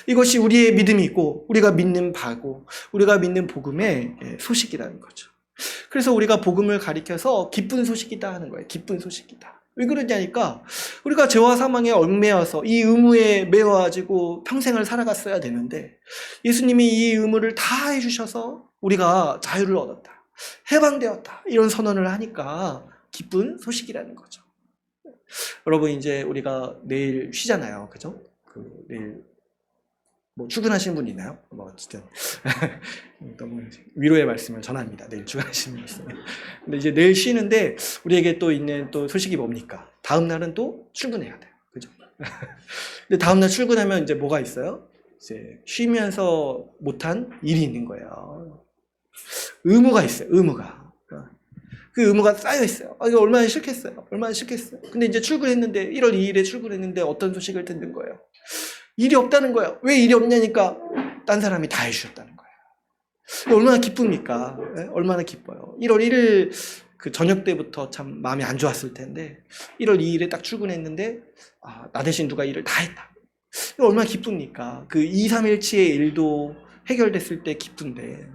이것이 우리의 믿음이고 우리가 믿는 바고 우리가 믿는 복음의 소식이라는 거죠. 그래서 우리가 복음을 가리켜서 기쁜 소식이다 하는 거예요. 기쁜 소식이다. 왜 그러냐니까 우리가 죄와 사망에 얽매여서 이 의무에 매여가지고 평생을 살아갔어야 되는데 예수님이 이 의무를 다 해주셔서 우리가 자유를 얻었다. 해방되었다. 이런 선언을 하니까 기쁜 소식이라는 거죠. 여러분 이제 우리가 내일 쉬잖아요. 그죠? 내일 뭐 출근하시는 분 있나요? 뭐 어쨌든 너무 위로의 말씀을 전합니다. 내일 출근하시는 분 있으면. 근데 이제 내일 쉬는데 우리에게 또 있는 또 소식이 뭡니까? 다음 날은 또 출근해야 돼요. 그죠? 근데 다음 날 출근하면 이제 뭐가 있어요? 이제 쉬면서 못한 일이 있는 거예요. 의무가 있어요. 의무가. 그 의무가 쌓여 있어요. 이거 얼마나 싫겠어요. 얼마나 싫겠어요. 근데 이제 출근했는데 1월 2일에 출근했는데 어떤 소식을 듣는 거예요? 일이 없다는 거예요. 왜 일이 없냐니까 딴 사람이 다 해주셨다는 거예요. 얼마나 기쁩니까? 네? 얼마나 기뻐요. 1월 1일 그 저녁 때부터 참 마음이 안 좋았을 텐데 1월 2일에 딱 출근했는데 나 대신 누가 일을 다 했다. 얼마나 기쁩니까? 그 2, 3일치의 일도 해결됐을 때 기쁜데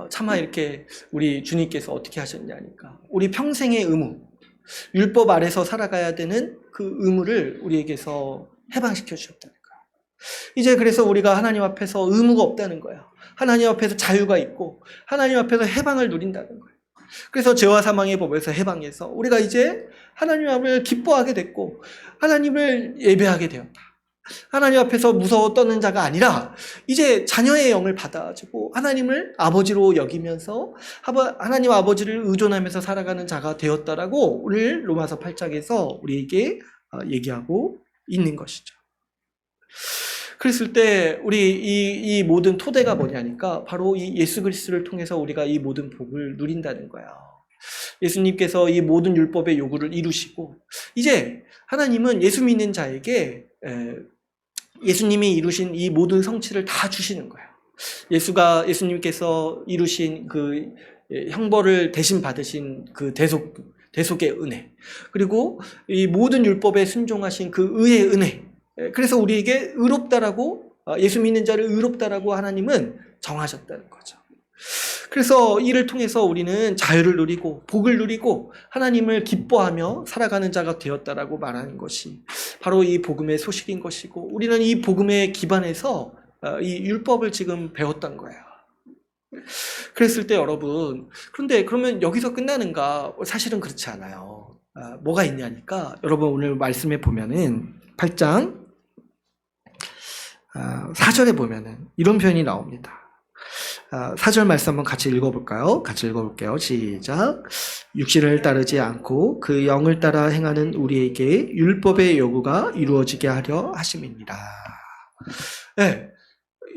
차마 이렇게 우리 주님께서 어떻게 하셨냐니까 우리 평생의 의무, 율법 아래서 살아가야 되는 그 의무를 우리에게서 해방시켜 주셨다는 거야. 이제 그래서 우리가 하나님 앞에서 의무가 없다는 거야. 하나님 앞에서 자유가 있고 하나님 앞에서 해방을 누린다는 거야. 그래서 죄와 사망의 법에서 해방해서 우리가 이제 하나님을 기뻐하게 됐고 하나님을 예배하게 되었다. 하나님 앞에서 무서워 떠는 자가 아니라 이제 자녀의 영을 받아주고 하나님을 아버지로 여기면서 하나님 아버지를 의존하면서 살아가는 자가 되었다라고 오늘 로마서 8장에서 우리에게 얘기하고 있는 것이죠. 그랬을 때 우리 이 모든 토대가 뭐냐니까 바로 이 예수 그리스도를 통해서 우리가 이 모든 복을 누린다는 거야. 예수님께서 이 모든 율법의 요구를 이루시고 이제 하나님은 예수 믿는 자에게 예수님이 이루신 이 모든 성취를 다 주시는 거예요. 예수님께서 이루신 그 형벌을 대신 받으신 그 대속의 은혜, 그리고 이 모든 율법에 순종하신 그 의의 은혜. 그래서 우리에게 의롭다라고, 예수 믿는 자를 의롭다라고 하나님은 정하셨다는 거죠. 그래서 이를 통해서 우리는 자유를 누리고 복을 누리고 하나님을 기뻐하며 살아가는 자가 되었다라고 말하는 것이 바로 이 복음의 소식인 것이고, 우리는 이 복음에 기반해서 이 율법을 지금 배웠던 거예요. 그랬을 때 여러분, 그런데 그러면 여기서 끝나는가? 사실은 그렇지 않아요. 뭐가 있냐니까, 여러분 오늘 말씀에 보면은 8장 4절에 보면은 이런 표현이 나옵니다. 4절 말씀 한번 같이 읽어볼까요? 같이 읽어볼게요. 시작. 육신을 따르지 않고 그 영을 따라 행하는 우리에게 율법의 요구가 이루어지게 하려 하심이니라. 네,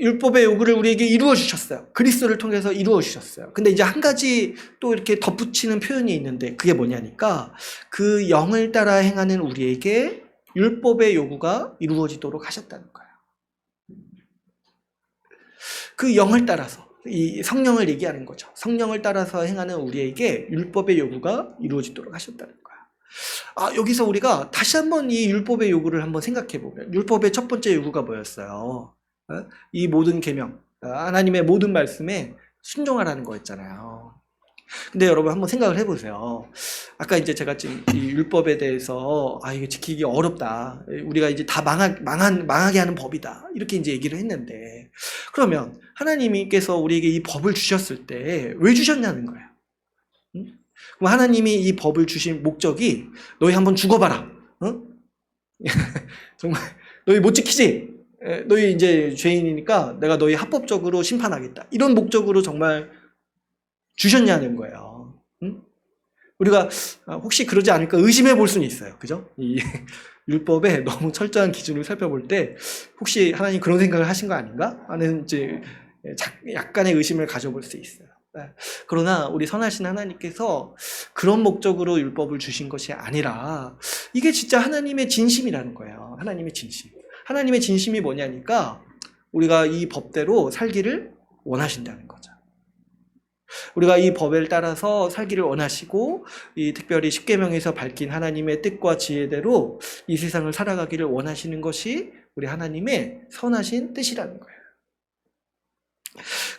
율법의 요구를 우리에게 이루어 주셨어요. 그리스도를 통해서 이루어 주셨어요. 근데 이제 한 가지 또 이렇게 덧붙이는 표현이 있는데 그게 뭐냐니까 그 영을 따라 행하는 우리에게 율법의 요구가 이루어지도록 하셨다는 거예요. 그 영을 따라서, 이 성령을 얘기하는 거죠. 성령을 따라서 행하는 우리에게 율법의 요구가 이루어지도록 하셨다는 거야. 여기서 우리가 다시 한번 이 율법의 요구를 한번 생각해 보면, 율법의 첫 번째 요구가 뭐였어요? 이 모든 계명, 하나님의 모든 말씀에 순종하라는 거였잖아요. 근데 여러분 한번 생각을 해보세요. 아까 이제 제가 지금 이 율법에 대해서 이거 지키기 어렵다. 우리가 이제 다 망하게 하는 법이다. 이렇게 이제 얘기를 했는데, 그러면 하나님께서 우리에게 이 법을 주셨을 때 왜 주셨냐는 거예요. 응? 그럼 하나님이 이 법을 주신 목적이 너희 한번 죽어봐라. 응? 정말 너희 못 지키지? 너희 이제 죄인이니까 내가 너희 합법적으로 심판하겠다. 이런 목적으로 정말 주셨냐는 거예요. 응? 우리가 혹시 그러지 않을까 의심해 볼 수는 있어요. 그죠? 이 율법에 너무 철저한 기준을 살펴볼 때 혹시 하나님 그런 생각을 하신 거 아닌가? 하는 이제 약간의 의심을 가져볼 수 있어요. 그러나 우리 선하신 하나님께서 그런 목적으로 율법을 주신 것이 아니라 이게 진짜 하나님의 진심이라는 거예요. 하나님의 진심. 하나님의 진심이 뭐냐니까 우리가 이 법대로 살기를 원하신다는 거죠. 우리가 이 법을 따라서 살기를 원하시고, 이 특별히 십계명에서 밝힌 하나님의 뜻과 지혜대로 이 세상을 살아가기를 원하시는 것이 우리 하나님의 선하신 뜻이라는 거예요.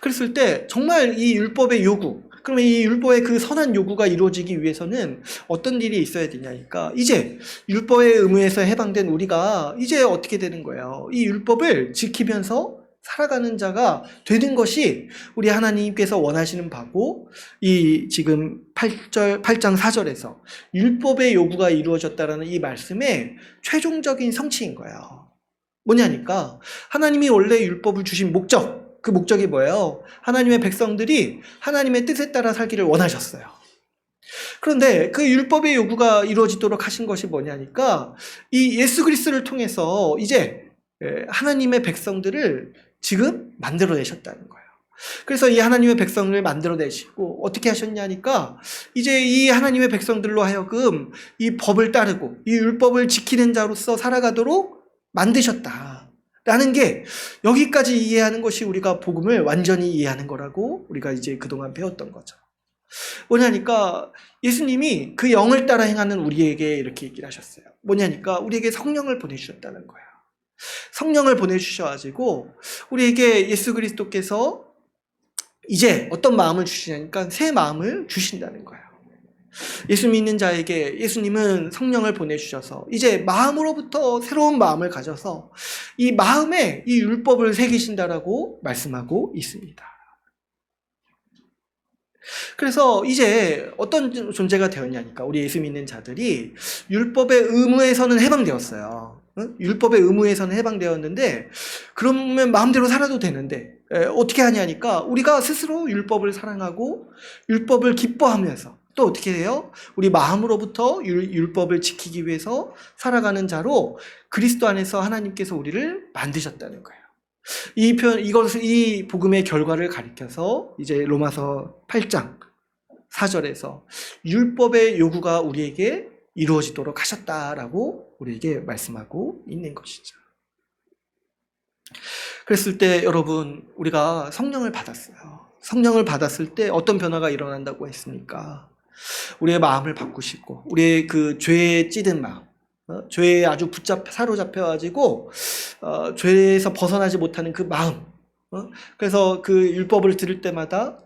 그랬을 때 정말 이 율법의 요구, 그러면 이 율법의 그 선한 요구가 이루어지기 위해서는 어떤 일이 있어야 되냐니까, 이제 율법의 의무에서 해방된 우리가 이제 어떻게 되는 거예요? 이 율법을 지키면서 살아가는 자가 되는 것이 우리 하나님께서 원하시는 바고, 이 지금 8장 4절에서 율법의 요구가 이루어졌다라는 이 말씀의 최종적인 성취인 거예요. 뭐냐니까 하나님이 원래 율법을 주신 목적, 그 목적이 뭐예요? 하나님의 백성들이 하나님의 뜻에 따라 살기를 원하셨어요. 그런데 그 율법의 요구가 이루어지도록 하신 것이 뭐냐니까 이 예수 그리스도를 통해서 이제 하나님의 백성들을 지금 만들어내셨다는 거예요. 그래서 이 하나님의 백성을 만들어내시고 어떻게 하셨냐니까 이제 이 하나님의 백성들로 하여금 이 법을 따르고 이 율법을 지키는 자로서 살아가도록 만드셨다라는 게, 여기까지 이해하는 것이 우리가 복음을 완전히 이해하는 거라고 우리가 이제 그동안 배웠던 거죠. 뭐냐니까 예수님이 그 영을 따라 행하는 우리에게 이렇게 얘기를 하셨어요. 뭐냐니까 우리에게 성령을 보내주셨다는 거예요. 성령을 보내주셔가지고 우리에게 예수 그리스도께서 이제 어떤 마음을 주시냐니까 새 마음을 주신다는 거예요. 예수 믿는 자에게 예수님은 성령을 보내주셔서 이제 마음으로부터 새로운 마음을 가져서 이 마음에 이 율법을 새기신다라고 말씀하고 있습니다. 그래서 이제 어떤 존재가 되었냐니까 우리 예수 믿는 자들이 율법의 의무에서는 해방되었어요. 율법의 의무에서는 해방되었는데 그러면 마음대로 살아도 되는데 어떻게 하냐니까 우리가 스스로 율법을 사랑하고 율법을 기뻐하면서 또 어떻게 해요? 우리 마음으로부터 율법을 지키기 위해서 살아가는 자로 그리스도 안에서 하나님께서 우리를 만드셨다는 거예요. 이 복음의 결과를 가리켜서 이제 로마서 8장 4절에서 율법의 요구가 우리에게 이루어지도록 하셨다라고 우리에게 말씀하고 있는 것이죠. 그랬을 때 여러분 우리가 성령을 받았어요. 성령을 받았을 때 어떤 변화가 일어난다고 했습니까? 우리의 마음을 바꾸시고 우리의 그 죄에 찌든 마음, 죄에 아주 사로잡혀가지고 죄에서 벗어나지 못하는 그 마음, 그래서 그 율법을 들을 때마다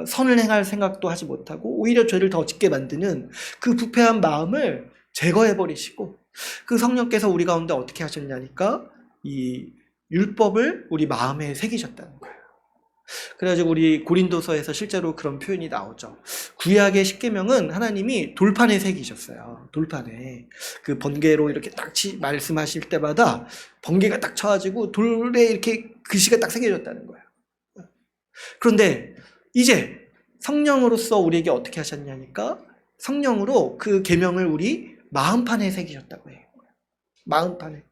선을 행할 생각도 하지 못하고 오히려 죄를 더 짓게 만드는 그 부패한 마음을 제거해버리시고 그 성령께서 우리 가운데 어떻게 하셨냐니까 이 율법을 우리 마음에 새기셨다는 거예요. 그래가지고 우리 고린도서에서 실제로 그런 표현이 나오죠. 구약의 십계명은 하나님이 돌판에 새기셨어요. 돌판에 그 번개로 이렇게 딱 말씀하실 때마다 번개가 딱 쳐가지고 돌에 이렇게 글씨가 딱 새겨졌다는 거예요. 그런데 이제 성령으로서 우리에게 어떻게 하셨냐니까 성령으로 그 계명을 우리 마음판에 새기셨다고 해요. 마음판에.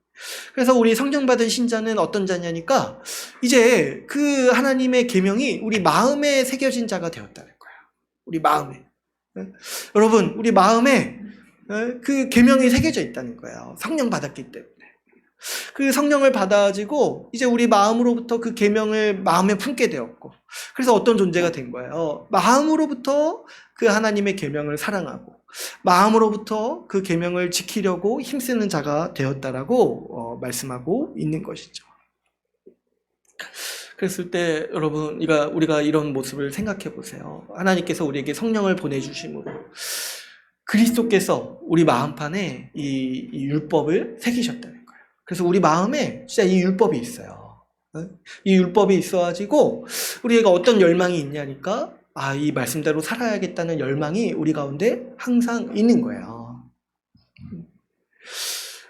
그래서 우리 성령 받은 신자는 어떤 자냐니까 이제 그 하나님의 계명이 우리 마음에 새겨진 자가 되었다는 거예요. 우리 마음에. 여러분 우리 마음에 그 계명이 새겨져 있다는 거예요. 성령 받았기 때문에. 그 성령을 받아가지고 이제 우리 마음으로부터 그 계명을 마음에 품게 되었고 그래서 어떤 존재가 된 거예요. 마음으로부터 그 하나님의 계명을 사랑하고 마음으로부터 그 계명을 지키려고 힘쓰는 자가 되었다라고 말씀하고 있는 것이죠. 그랬을 때 여러분 우리가 이런 모습을 생각해 보세요. 하나님께서 우리에게 성령을 보내주심으로 그리스도께서 우리 마음판에 이 율법을 새기셨다는 거예요. 그래서 우리 마음에 진짜 이 율법이 있어요. 이 율법이 있어가지고 우리가 어떤 열망이 있냐니까 이 말씀대로 살아야겠다는 열망이 우리 가운데 항상 있는 거예요.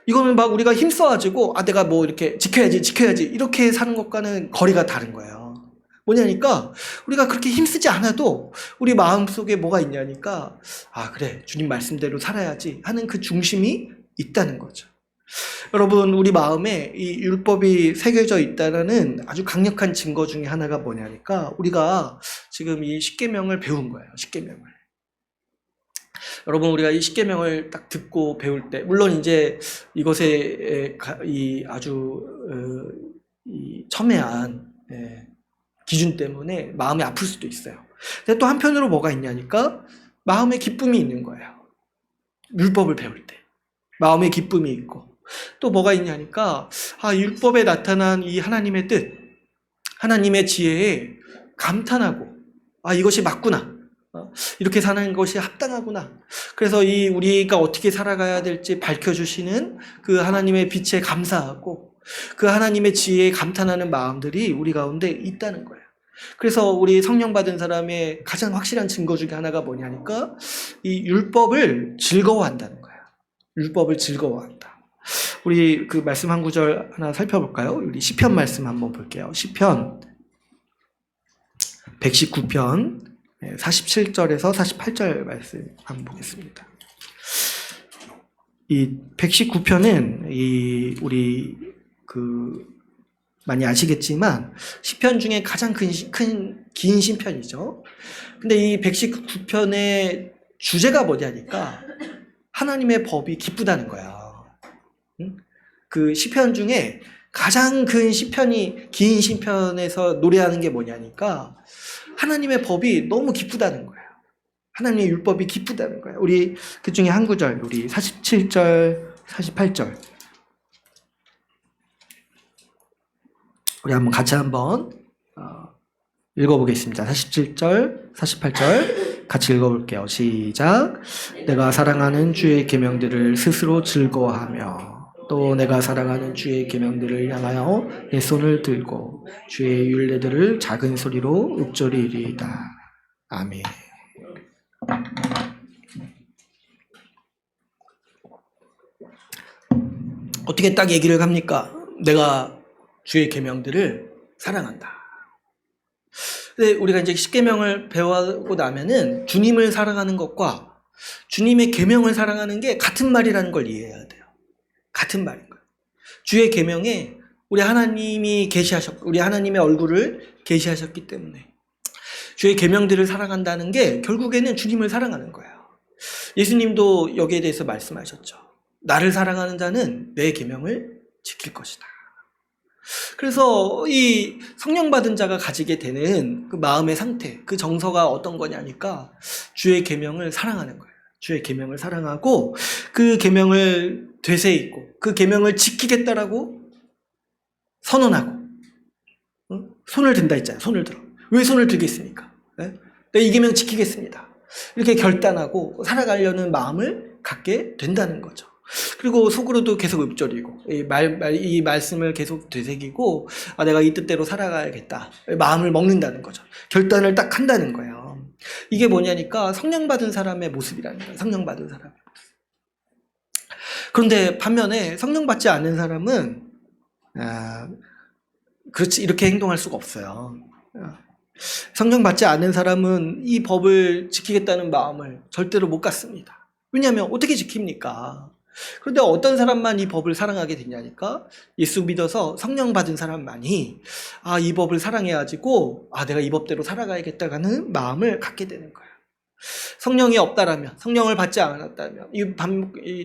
이거는 막 우리가 힘써가지고 내가 뭐 이렇게 지켜야지 이렇게 사는 것과는 거리가 다른 거예요. 뭐냐니까 우리가 그렇게 힘쓰지 않아도 우리 마음속에 뭐가 있냐니까 그래 주님 말씀대로 살아야지 하는 그 중심이 있다는 거죠. 여러분 우리 마음에 이 율법이 새겨져 있다는 아주 강력한 증거 중에 하나가 뭐냐니까 우리가 지금 이 십계명을 배운 거예요. 십계명을. 여러분 우리가 이 십계명을 딱 듣고 배울 때 물론 이제 이것에 이 아주 이 첨예한 기준 때문에 마음이 아플 수도 있어요. 근데 또 한편으로 뭐가 있냐니까 마음에 기쁨이 있는 거예요. 율법을 배울 때 마음에 기쁨이 있고 또 뭐가 있냐니까 율법에 나타난 이 하나님의 뜻, 하나님의 지혜에 감탄하고 이것이 맞구나. 이렇게 사는 것이 합당하구나. 그래서 우리가 어떻게 살아가야 될지 밝혀주시는 그 하나님의 빛에 감사하고 그 하나님의 지혜에 감탄하는 마음들이 우리 가운데 있다는 거예요. 그래서 우리 성령 받은 사람의 가장 확실한 증거 중에 하나가 뭐냐니까 이 율법을 즐거워한다는 거예요. 율법을 즐거워한다. 우리 그 말씀 한 구절 하나 살펴볼까요? 우리 시편 말씀 한번 볼게요. 시편 119편 47절에서 48절 말씀 한번 보겠습니다. 이 119편은 우리 많이 아시겠지만 시편 중에 가장 긴 시편이죠. 근데 이 119편의 주제가 뭐냐니까 하나님의 법이 기쁘다는 거야. 그 시편 중에 가장 긴 시편에서 노래하는 게 뭐냐니까 하나님의 법이 너무 기쁘다는 거예요. 하나님의 율법이 기쁘다는 거예요. 우리 그 중에 한 구절, 우리 47절, 48절. 우리 같이 한번 읽어보겠습니다. 47절, 48절 같이 읽어볼게요. 시작. 내가 사랑하는 주의 계명들을 스스로 즐거워하며 또 내가 사랑하는 주의 계명들을 향하여 내 손을 들고 주의 율례들을 작은 소리로 읊조리리이다. 아멘. 어떻게 딱 얘기를 합니까? 내가 주의 계명들을 사랑한다. 근데 우리가 이제 십계명을 배워하고 나면은 주님을 사랑하는 것과 주님의 계명을 사랑하는 게 같은 말이라는 걸 이해해야 돼요. 같은 말인 거예요. 주의 계명에 우리 하나님이 우리 하나님의 얼굴을 계시하셨기 때문에 주의 계명들을 사랑한다는 게 결국에는 주님을 사랑하는 거예요. 예수님도 여기에 대해서 말씀하셨죠. 나를 사랑하는 자는 내 계명을 지킬 것이다. 그래서 이 성령 받은 자가 가지게 되는 그 마음의 상태, 그 정서가 어떤 거냐니까 주의 계명을 사랑하는 거예요. 주의 계명을 사랑하고 그 계명을 되새기고 그 계명을 지키겠다라고 선언하고, 손을 든다 했잖아요. 손을 들어. 왜 손을 들겠습니까? 네? 내가 이 계명 지키겠습니다. 이렇게 결단하고 살아가려는 마음을 갖게 된다는 거죠. 그리고 속으로도 계속 읊조리고 이 말씀을 계속 되새기고 내가 이 뜻대로 살아가야겠다. 마음을 먹는다는 거죠. 결단을 딱 한다는 거예요. 이게 뭐냐니까 성령 받은 사람의 모습이라는 거예요. 성령 받은 사람의 모습. 그런데 반면에 성령 받지 않는 사람은 그렇지 이렇게 행동할 수가 없어요. 성령 받지 않는 사람은 이 법을 지키겠다는 마음을 절대로 못 갖습니다. 왜냐하면 어떻게 지킵니까? 그런데 어떤 사람만 이 법을 사랑하게 되냐니까 예수 믿어서 성령 받은 사람만이 이 법을 사랑해가지고 내가 이 법대로 살아가야겠다는 마음을 갖게 되는 거예요. 성령이 없다라면, 성령을 받지 않았다면,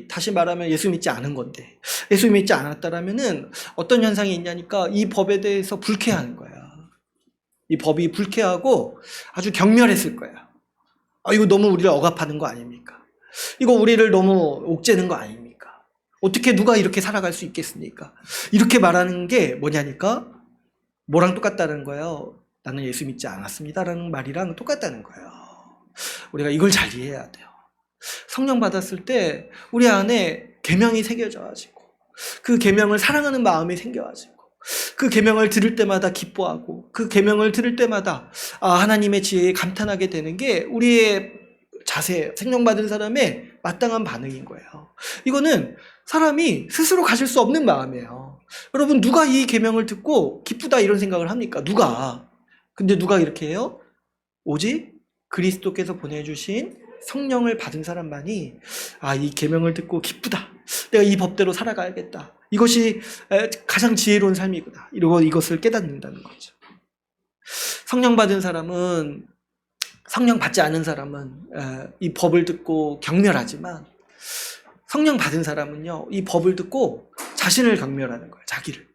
다시 말하면 예수 믿지 않은 건데, 예수 믿지 않았다라면은 어떤 현상이 있냐니까 이 법에 대해서 불쾌하는 거야. 이 법이 불쾌하고 아주 경멸했을 거야. 이거 너무 우리를 억압하는 거 아닙니까? 이거 우리를 너무 옥죄는 거 아닙니까? 어떻게 누가 이렇게 살아갈 수 있겠습니까? 이렇게 말하는 게 뭐냐니까 뭐랑 똑같다는 거예요. 나는 예수 믿지 않았습니다라는 말이랑 똑같다는 거예요. 우리가 이걸 잘 이해해야 돼요. 성령 받았을 때 우리 안에 계명이 새겨져가지고 그 계명을 사랑하는 마음이 생겨가지고 그 계명을 들을 때마다 기뻐하고 그 계명을 들을 때마다 하나님의 지혜에 감탄하게 되는 게 우리의 자세, 생명 받은 사람의 마땅한 반응인 거예요. 이거는 사람이 스스로 가질 수 없는 마음이에요. 여러분 누가 이 계명을 듣고 기쁘다 이런 생각을 합니까? 누가? 근데 누가 이렇게 해요? 오직 그리스도께서 보내주신 성령을 받은 사람만이 이 계명을 듣고 기쁘다. 내가 이 법대로 살아가야겠다. 이것이 가장 지혜로운 삶이구나. 이러고 이것을 깨닫는다는 거죠. 성령 받은 사람은 성령 받지 않은 사람은 이 법을 듣고 경멸하지만 성령 받은 사람은요 이 법을 듣고 자신을 경멸하는 거예요. 자기를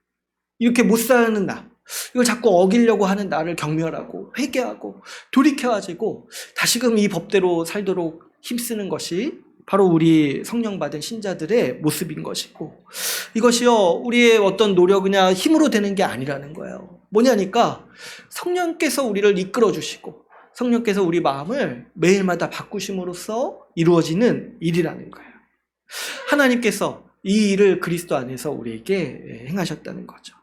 이렇게 못 사는 나 이걸 자꾸 어기려고 하는 나를 경멸하고 회개하고 돌이켜가지고 다시금 이 법대로 살도록 힘쓰는 것이 바로 우리 성령 받은 신자들의 모습인 것이고 이것이요 우리의 어떤 노력이나 힘으로 되는 게 아니라는 거예요. 뭐냐니까 성령께서 우리를 이끌어 주시고 성령께서 우리 마음을 매일마다 바꾸심으로써 이루어지는 일이라는 거예요. 하나님께서 이 일을 그리스도 안에서 우리에게 행하셨다는 거죠.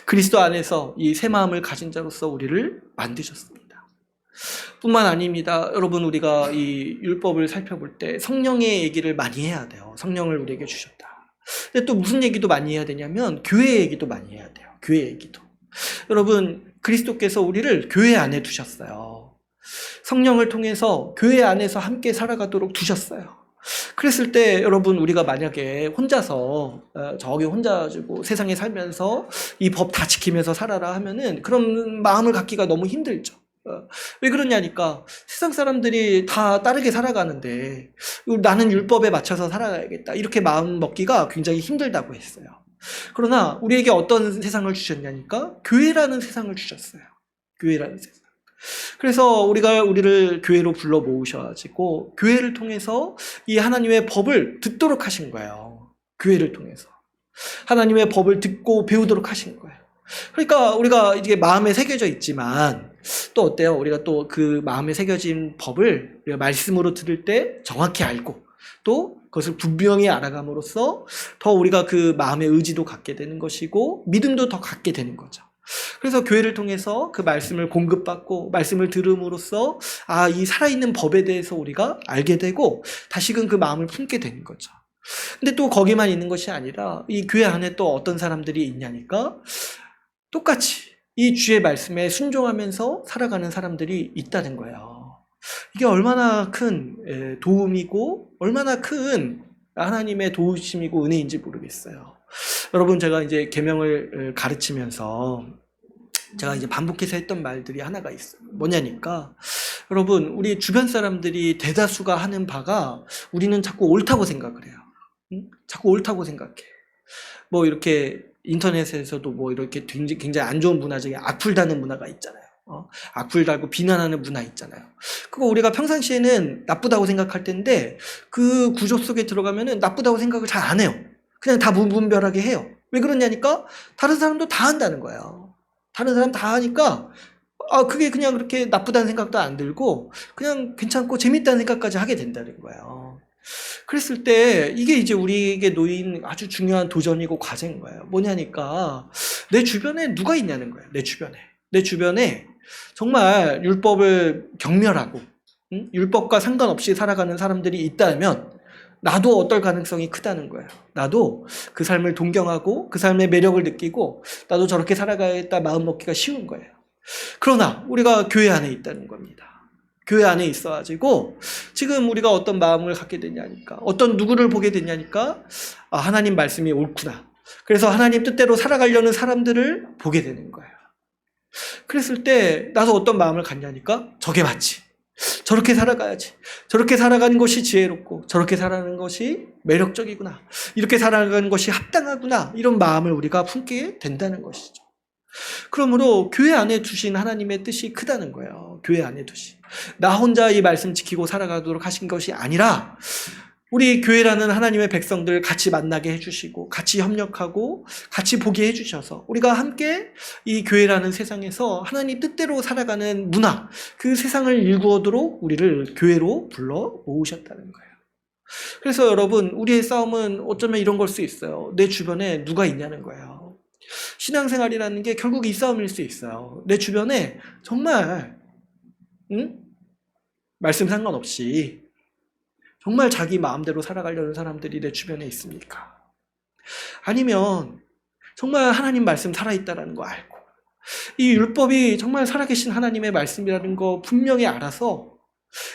그리스도 안에서 이 새 마음을 가진 자로서 우리를 만드셨습니다. 뿐만 아닙니다. 여러분 우리가 이 율법을 살펴볼 때 성령의 얘기를 많이 해야 돼요. 성령을 우리에게 주셨다. 근데 또 무슨 얘기도 많이 해야 되냐면 교회 얘기도 많이 해야 돼요. 교회 얘기도. 여러분 그리스도께서 우리를 교회 안에 두셨어요. 성령을 통해서 교회 안에서 함께 살아가도록 두셨어요. 그랬을 때 여러분 우리가 만약에 혼자서 저기 혼자 가지고 세상에 살면서 이 법 다 지키면서 살아라 하면은 그런 마음을 갖기가 너무 힘들죠. 왜 그러냐니까 세상 사람들이 다 다르게 살아가는데 나는 율법에 맞춰서 살아가야겠다 이렇게 마음 먹기가 굉장히 힘들다고 했어요. 그러나 우리에게 어떤 세상을 주셨냐니까 교회라는 세상을 주셨어요. 교회라는 세상. 그래서 우리를 교회로 불러 모으셔가지고 교회를 통해서 이 하나님의 법을 듣도록 하신 거예요. 교회를 통해서 하나님의 법을 듣고 배우도록 하신 거예요. 그러니까 우리가 이게 마음에 새겨져 있지만 또 어때요? 우리가 또 그 마음에 새겨진 법을 우리가 말씀으로 들을 때 정확히 알고 또 그것을 분명히 알아감으로써 더 우리가 그 마음의 의지도 갖게 되는 것이고 믿음도 더 갖게 되는 거죠. 그래서 교회를 통해서 그 말씀을 공급받고 말씀을 들음으로써 이 살아있는 법에 대해서 우리가 알게 되고 다시금 그 마음을 품게 되는 거죠. 근데 또 거기만 있는 것이 아니라 이 교회 안에 또 어떤 사람들이 있냐니까 똑같이 이 주의 말씀에 순종하면서 살아가는 사람들이 있다는 거예요. 이게 얼마나 큰 도움이고 얼마나 큰 하나님의 도우심이고 은혜인지 모르겠어요. 여러분, 제가 이제 계명을 가르치면서 제가 이제 반복해서 했던 말들이 하나가 있어요. 뭐냐니까 여러분, 우리 주변 사람들이 대다수가 하는 바가 우리는 자꾸 옳다고 생각을 해요. 자꾸 옳다고 생각해. 뭐 이렇게 인터넷에서도 뭐 이렇게 굉장히 안 좋은 문화 중에 악플 다는 문화가 있잖아요. 악플 달고 비난하는 문화 있잖아요. 그거 우리가 평상시에는 나쁘다고 생각할 텐데 그 구조 속에 들어가면은 나쁘다고 생각을 잘 안 해요. 그냥 다 무분별하게 해요. 왜 그러냐니까 다른 사람도 다 한다는 거예요. 다른 사람 다 하니까 그게 그냥 그렇게 나쁘다는 생각도 안 들고 그냥 괜찮고 재밌다는 생각까지 하게 된다는 거예요. 그랬을 때 이게 이제 우리에게 놓인 아주 중요한 도전이고 과제인 거예요. 뭐냐니까 내 주변에 누가 있냐는 거예요. 내 주변에 정말 율법을 경멸하고 율법과 상관없이 살아가는 사람들이 있다면 나도 어떨 가능성이 크다는 거예요. 나도 그 삶을 동경하고 그 삶의 매력을 느끼고 나도 저렇게 살아가야겠다 마음 먹기가 쉬운 거예요. 그러나 우리가 교회 안에 있다는 겁니다. 교회 안에 있어가지고 지금 우리가 어떤 마음을 갖게 되냐니까 어떤 누구를 보게 되냐니까 하나님 말씀이 옳구나. 그래서 하나님 뜻대로 살아가려는 사람들을 보게 되는 거예요. 그랬을 때 나도 어떤 마음을 갖냐니까 저게 맞지. 저렇게 살아가야지. 저렇게 살아가는 것이 지혜롭고 저렇게 살아가는 것이 매력적이구나. 이렇게 살아가는 것이 합당하구나. 이런 마음을 우리가 품게 된다는 것이죠. 그러므로 교회 안에 두신 하나님의 뜻이 크다는 거예요. 교회 안에 두신. 나 혼자 이 말씀 지키고 살아가도록 하신 것이 아니라 우리 교회라는 하나님의 백성들 같이 만나게 해주시고 같이 협력하고 같이 보게 해주셔서 우리가 함께 이 교회라는 세상에서 하나님 뜻대로 살아가는 문화, 그 세상을 일구어도록 우리를 교회로 불러 모으셨다는 거예요. 그래서 여러분, 우리의 싸움은 어쩌면 이런 걸 수 있어요. 내 주변에 누가 있냐는 거예요. 신앙생활이라는 게 결국 이 싸움일 수 있어요. 내 주변에 정말 말씀 상관없이 정말 자기 마음대로 살아가려는 사람들이 내 주변에 있습니까? 아니면 정말 하나님 말씀 살아있다는 거 알고 이 율법이 정말 살아계신 하나님의 말씀이라는 거 분명히 알아서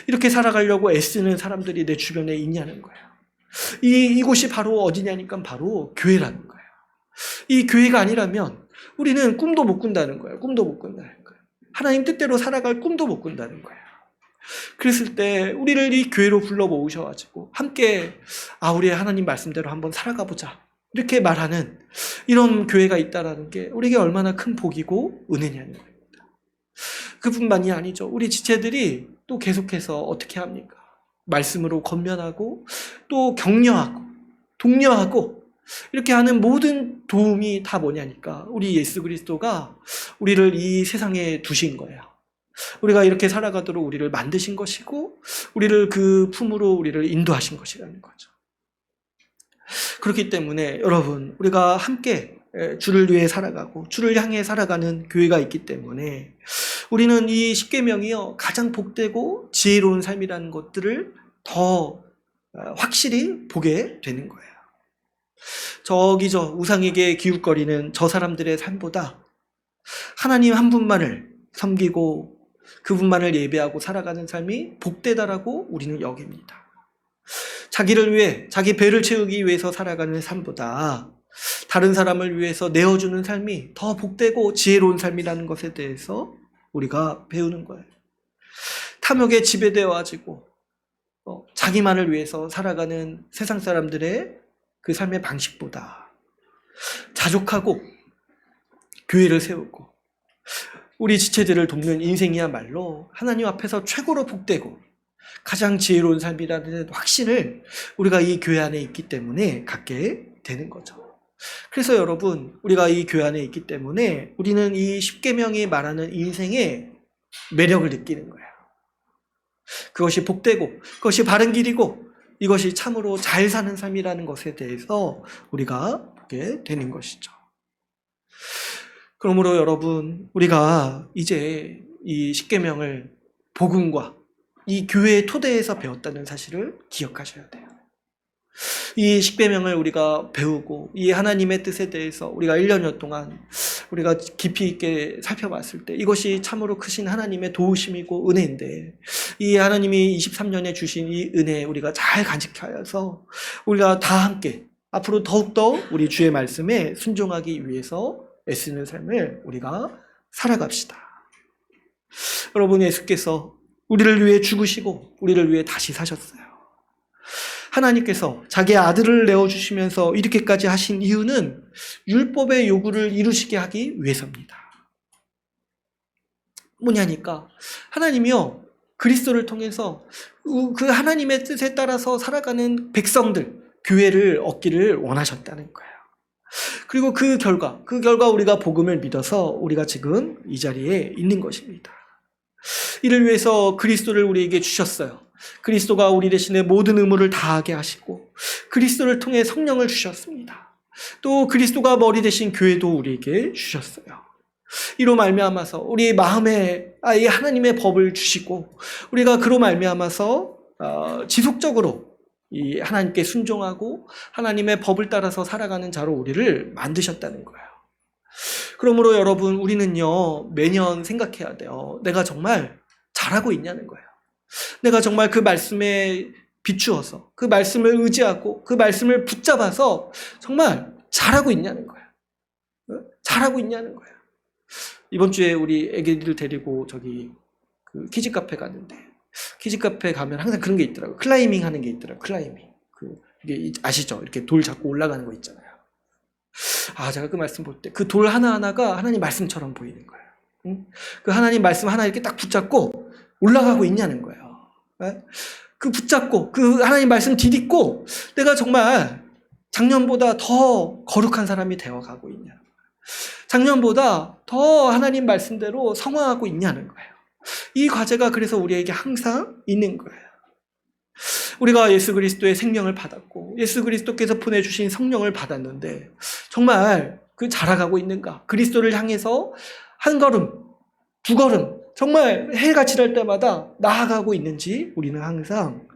이렇게 살아가려고 애쓰는 사람들이 내 주변에 있냐는 거예요. 이곳이 바로 어디냐니까 바로 교회라는 거예요. 이 교회가 아니라면 우리는 꿈도 못 꾼다는 거예요. 꿈도 못 꾼다는 거예요. 하나님 뜻대로 살아갈 꿈도 못 꾼다는 거예요. 그랬을 때 우리를 이 교회로 불러 모으셔가지고 함께 우리의 하나님 말씀대로 한번 살아가 보자 이렇게 말하는 이런 교회가 있다는 게 우리에게 얼마나 큰 복이고 은혜냐는 겁니다. 그뿐만이 아니죠. 우리 지체들이 또 계속해서 어떻게 합니까? 말씀으로 권면하고 또 격려하고 독려하고 이렇게 하는 모든 도움이 다 뭐냐니까 우리 예수 그리스도가 우리를 이 세상에 두신 거예요. 우리가 이렇게 살아가도록 우리를 만드신 것이고 우리를 그 품으로 우리를 인도하신 것이라는 거죠. 그렇기 때문에 여러분, 우리가 함께 주를 위해 살아가고 주를 향해 살아가는 교회가 있기 때문에 우리는 이 십계명이요 가장 복되고 지혜로운 삶이라는 것들을 더 확실히 보게 되는 거예요. 저기저 우상에게 기웃거리는 저 사람들의 삶보다 하나님 한 분만을 섬기고 그분만을 예배하고 살아가는 삶이 복되다라고 우리는 여깁니다. 자기를 위해 자기 배를 채우기 위해서 살아가는 삶보다 다른 사람을 위해서 내어주는 삶이 더 복되고 지혜로운 삶이라는 것에 대해서 우리가 배우는 거예요. 탐욕에 지배되어가지고 자기만을 위해서 살아가는 세상 사람들의 그 삶의 방식보다 자족하고 교회를 세우고 우리 지체들을 돕는 인생이야말로 하나님 앞에서 최고로 복되고 가장 지혜로운 삶이라는 확신을 우리가 이 교회 안에 있기 때문에 갖게 되는 거죠. 그래서 여러분, 우리가 이 교회 안에 있기 때문에 우리는 이 십계명이 말하는 인생의 매력을 느끼는 거예요. 그것이 복되고, 그것이 바른 길이고, 이것이 참으로 잘 사는 삶이라는 것에 대해서 우리가 보게 되는 것이죠. 그러므로 여러분, 우리가 이제 이 십계명을 복음과 이 교회의 토대에서 배웠다는 사실을 기억하셔야 돼요. 이 십계명을 우리가 배우고 이 하나님의 뜻에 대해서 우리가 1년여 동안 우리가 깊이 있게 살펴봤을 때 이것이 참으로 크신 하나님의 도우심이고 은혜인데, 이 하나님이 23년에 주신 이 은혜 우리가 잘 간직하여서 우리가 다 함께 앞으로 더욱더 우리 주의 말씀에 순종하기 위해서 애쓰는 삶을 우리가 살아갑시다. 여러분, 예수께서 우리를 위해 죽으시고 우리를 위해 다시 사셨어요. 하나님께서 자기의 아들을 내어주시면서 이렇게까지 하신 이유는 율법의 요구를 이루시게 하기 위해서입니다. 뭐냐니까 하나님이요, 그리스도를 통해서 그 하나님의 뜻에 따라서 살아가는 백성들, 교회를 얻기를 원하셨다는 거예요. 그리고 그 결과 우리가 복음을 믿어서 우리가 지금 이 자리에 있는 것입니다. 이를 위해서 그리스도를 우리에게 주셨어요. 그리스도가 우리 대신에 모든 의무를 다하게 하시고 그리스도를 통해 성령을 주셨습니다. 또 그리스도가 머리 대신 교회도 우리에게 주셨어요. 이로 말미암아서 우리 마음에 이 하나님의 법을 주시고 우리가 그로 말미암아서 지속적으로 이 하나님께 순종하고 하나님의 법을 따라서 살아가는 자로 우리를 만드셨다는 거예요. 그러므로 여러분, 우리는요 매년 생각해야 돼요. 내가 정말 잘하고 있냐는 거예요. 내가 정말 그 말씀에 비추어서 그 말씀을 의지하고 그 말씀을 붙잡아서 정말 잘하고 있냐는 거예요. 잘하고 있냐는 거예요. 이번 주에 우리 애기들 데리고 저기 그 키즈 카페 갔는데, 키즈 카페 가면 항상 그런 게 있더라고요. 클라이밍 하는 게 있더라고요. 클라이밍. 이게 아시죠? 이렇게 돌 잡고 올라가는 거 있잖아요. 제가 그 말씀 볼 때 그 돌 하나하나가 하나님 말씀처럼 보이는 거예요. 응? 그 하나님 말씀 하나 이렇게 딱 붙잡고 올라가고 있냐는 거예요. 그 붙잡고 그 하나님 말씀 디딛고 내가 정말 작년보다 더 거룩한 사람이 되어가고 있냐, 작년보다 더 하나님 말씀대로 성화하고 있냐는 거예요. 이 과제가 그래서 우리에게 항상 있는 거예요. 우리가 예수 그리스도의 생명을 받았고 예수 그리스도께서 보내주신 성령을 받았는데 정말 그 자라가고 있는가? 그리스도를 향해서 한 걸음, 두 걸음 정말 해가 지날 때마다 나아가고 있는지 우리는 항상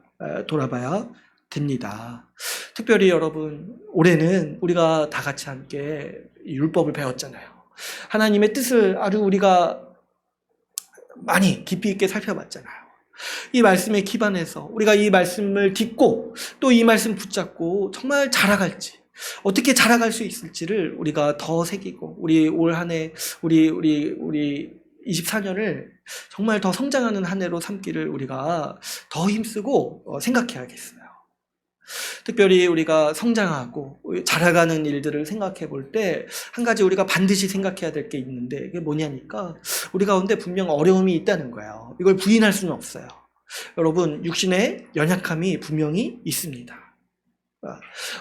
돌아봐야 됩니다. 특별히 여러분, 올해는 우리가 다 같이 함께 율법을 배웠잖아요. 하나님의 뜻을 아주 우리가 많이 깊이 있게 살펴봤잖아요. 이 말씀에 기반해서 우리가 이 말씀을 듣고 또 이 말씀 붙잡고 정말 자라갈지, 어떻게 자라갈 수 있을지를 우리가 더 새기고 우리 올 한 해 우리 24년을 정말 더 성장하는 한 해로 삼기를 우리가 더 힘쓰고 생각해야겠어요. 특별히 우리가 성장하고 자라가는 일들을 생각해 볼 때 한 가지 우리가 반드시 생각해야 될 게 있는데, 그게 뭐냐니까 우리 가운데 분명 어려움이 있다는 거예요. 이걸 부인할 수는 없어요. 여러분, 육신의 연약함이 분명히 있습니다.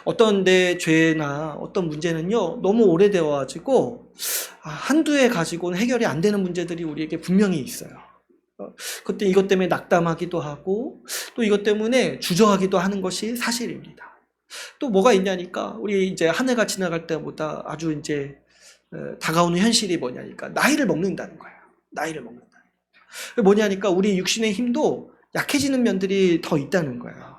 어떤 내 죄나 어떤 문제는요 너무 오래되어 가지고 한두 해 가지고는 해결이 안 되는 문제들이 우리에게 분명히 있어요. 그때 이것 때문에 낙담하기도 하고 또 이것 때문에 주저하기도 하는 것이 사실입니다. 또 뭐가 있냐니까 우리 이제 한 해가 지나갈 때보다 아주 이제 다가오는 현실이 뭐냐니까 나이를 먹는다는 거예요. 나이를 먹는다. 뭐냐니까 우리 육신의 힘도 약해지는 면들이 더 있다는 거예요.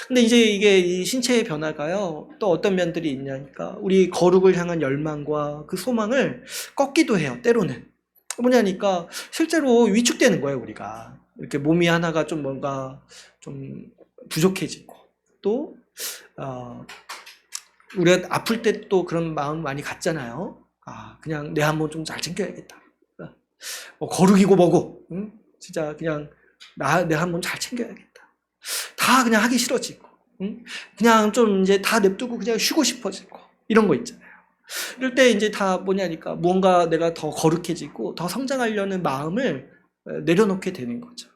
근데 이제 이게 이 신체의 변화가요 또 어떤 면들이 있냐니까 우리 거룩을 향한 열망과 그 소망을 꺾기도 해요. 때로는 뭐냐니까 실제로 위축되는 거예요. 우리가 이렇게 몸이 하나가 좀 뭔가 좀 부족해지고 또 우리가 아플 때 또 그런 마음 많이 갖잖아요. 그냥 내 한번 좀 잘 챙겨야겠다. 뭐 거룩이고 뭐고 진짜 그냥 내 한번 잘 챙겨야겠다. 다 그냥 하기 싫어지고 그냥 좀 이제 다 냅두고 그냥 쉬고 싶어지고 이런 거 있잖아요. 이럴 때 이제 다 뭐냐니까 무언가 내가 더 거룩해지고 더 성장하려는 마음을 내려놓게 되는 거죠.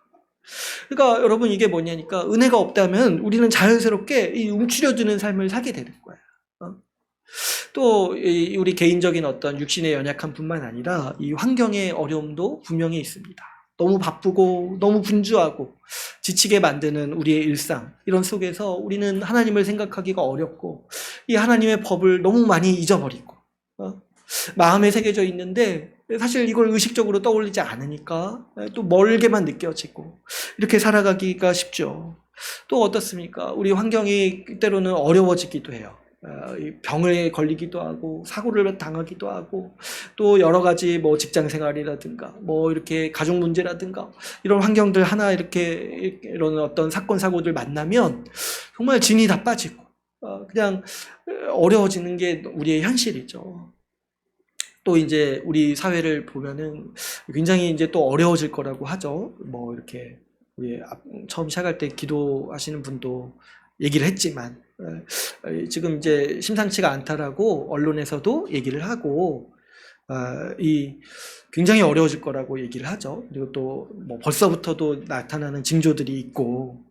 그러니까 여러분, 이게 뭐냐니까 은혜가 없다면 우리는 자연스럽게 이 움츠려드는 삶을 살게 되는 거예요. 또 우리 개인적인 어떤 육신의 연약함뿐만 아니라 이 환경의 어려움도 분명히 있습니다. 너무 바쁘고 너무 분주하고 지치게 만드는 우리의 일상, 이런 속에서 우리는 하나님을 생각하기가 어렵고 이 하나님의 법을 너무 많이 잊어버리고 마음에 새겨져 있는데 사실 이걸 의식적으로 떠올리지 않으니까 또 멀게만 느껴지고 이렇게 살아가기가 쉽죠. 또 어떻습니까? 우리 환경이 때로는 어려워지기도 해요. 병에 걸리기도 하고 사고를 당하기도 하고 또 여러 가지 뭐 직장 생활이라든가 뭐 이렇게 가족 문제라든가 이런 환경들 하나 이렇게 이런 어떤 사건 사고들 만나면 정말 진이 다 빠지고 그냥 어려워지는 게 우리의 현실이죠. 또 이제 우리 사회를 보면은 굉장히 이제 또 어려워질 거라고 하죠. 뭐 이렇게 우리 처음 시작할 때 기도하시는 분도 얘기를 했지만 지금 이제 심상치가 않다라고 언론에서도 얘기를 하고 이 굉장히 어려워질 거라고 얘기를 하죠. 그리고 또 뭐 벌써부터도 나타나는 징조들이 있고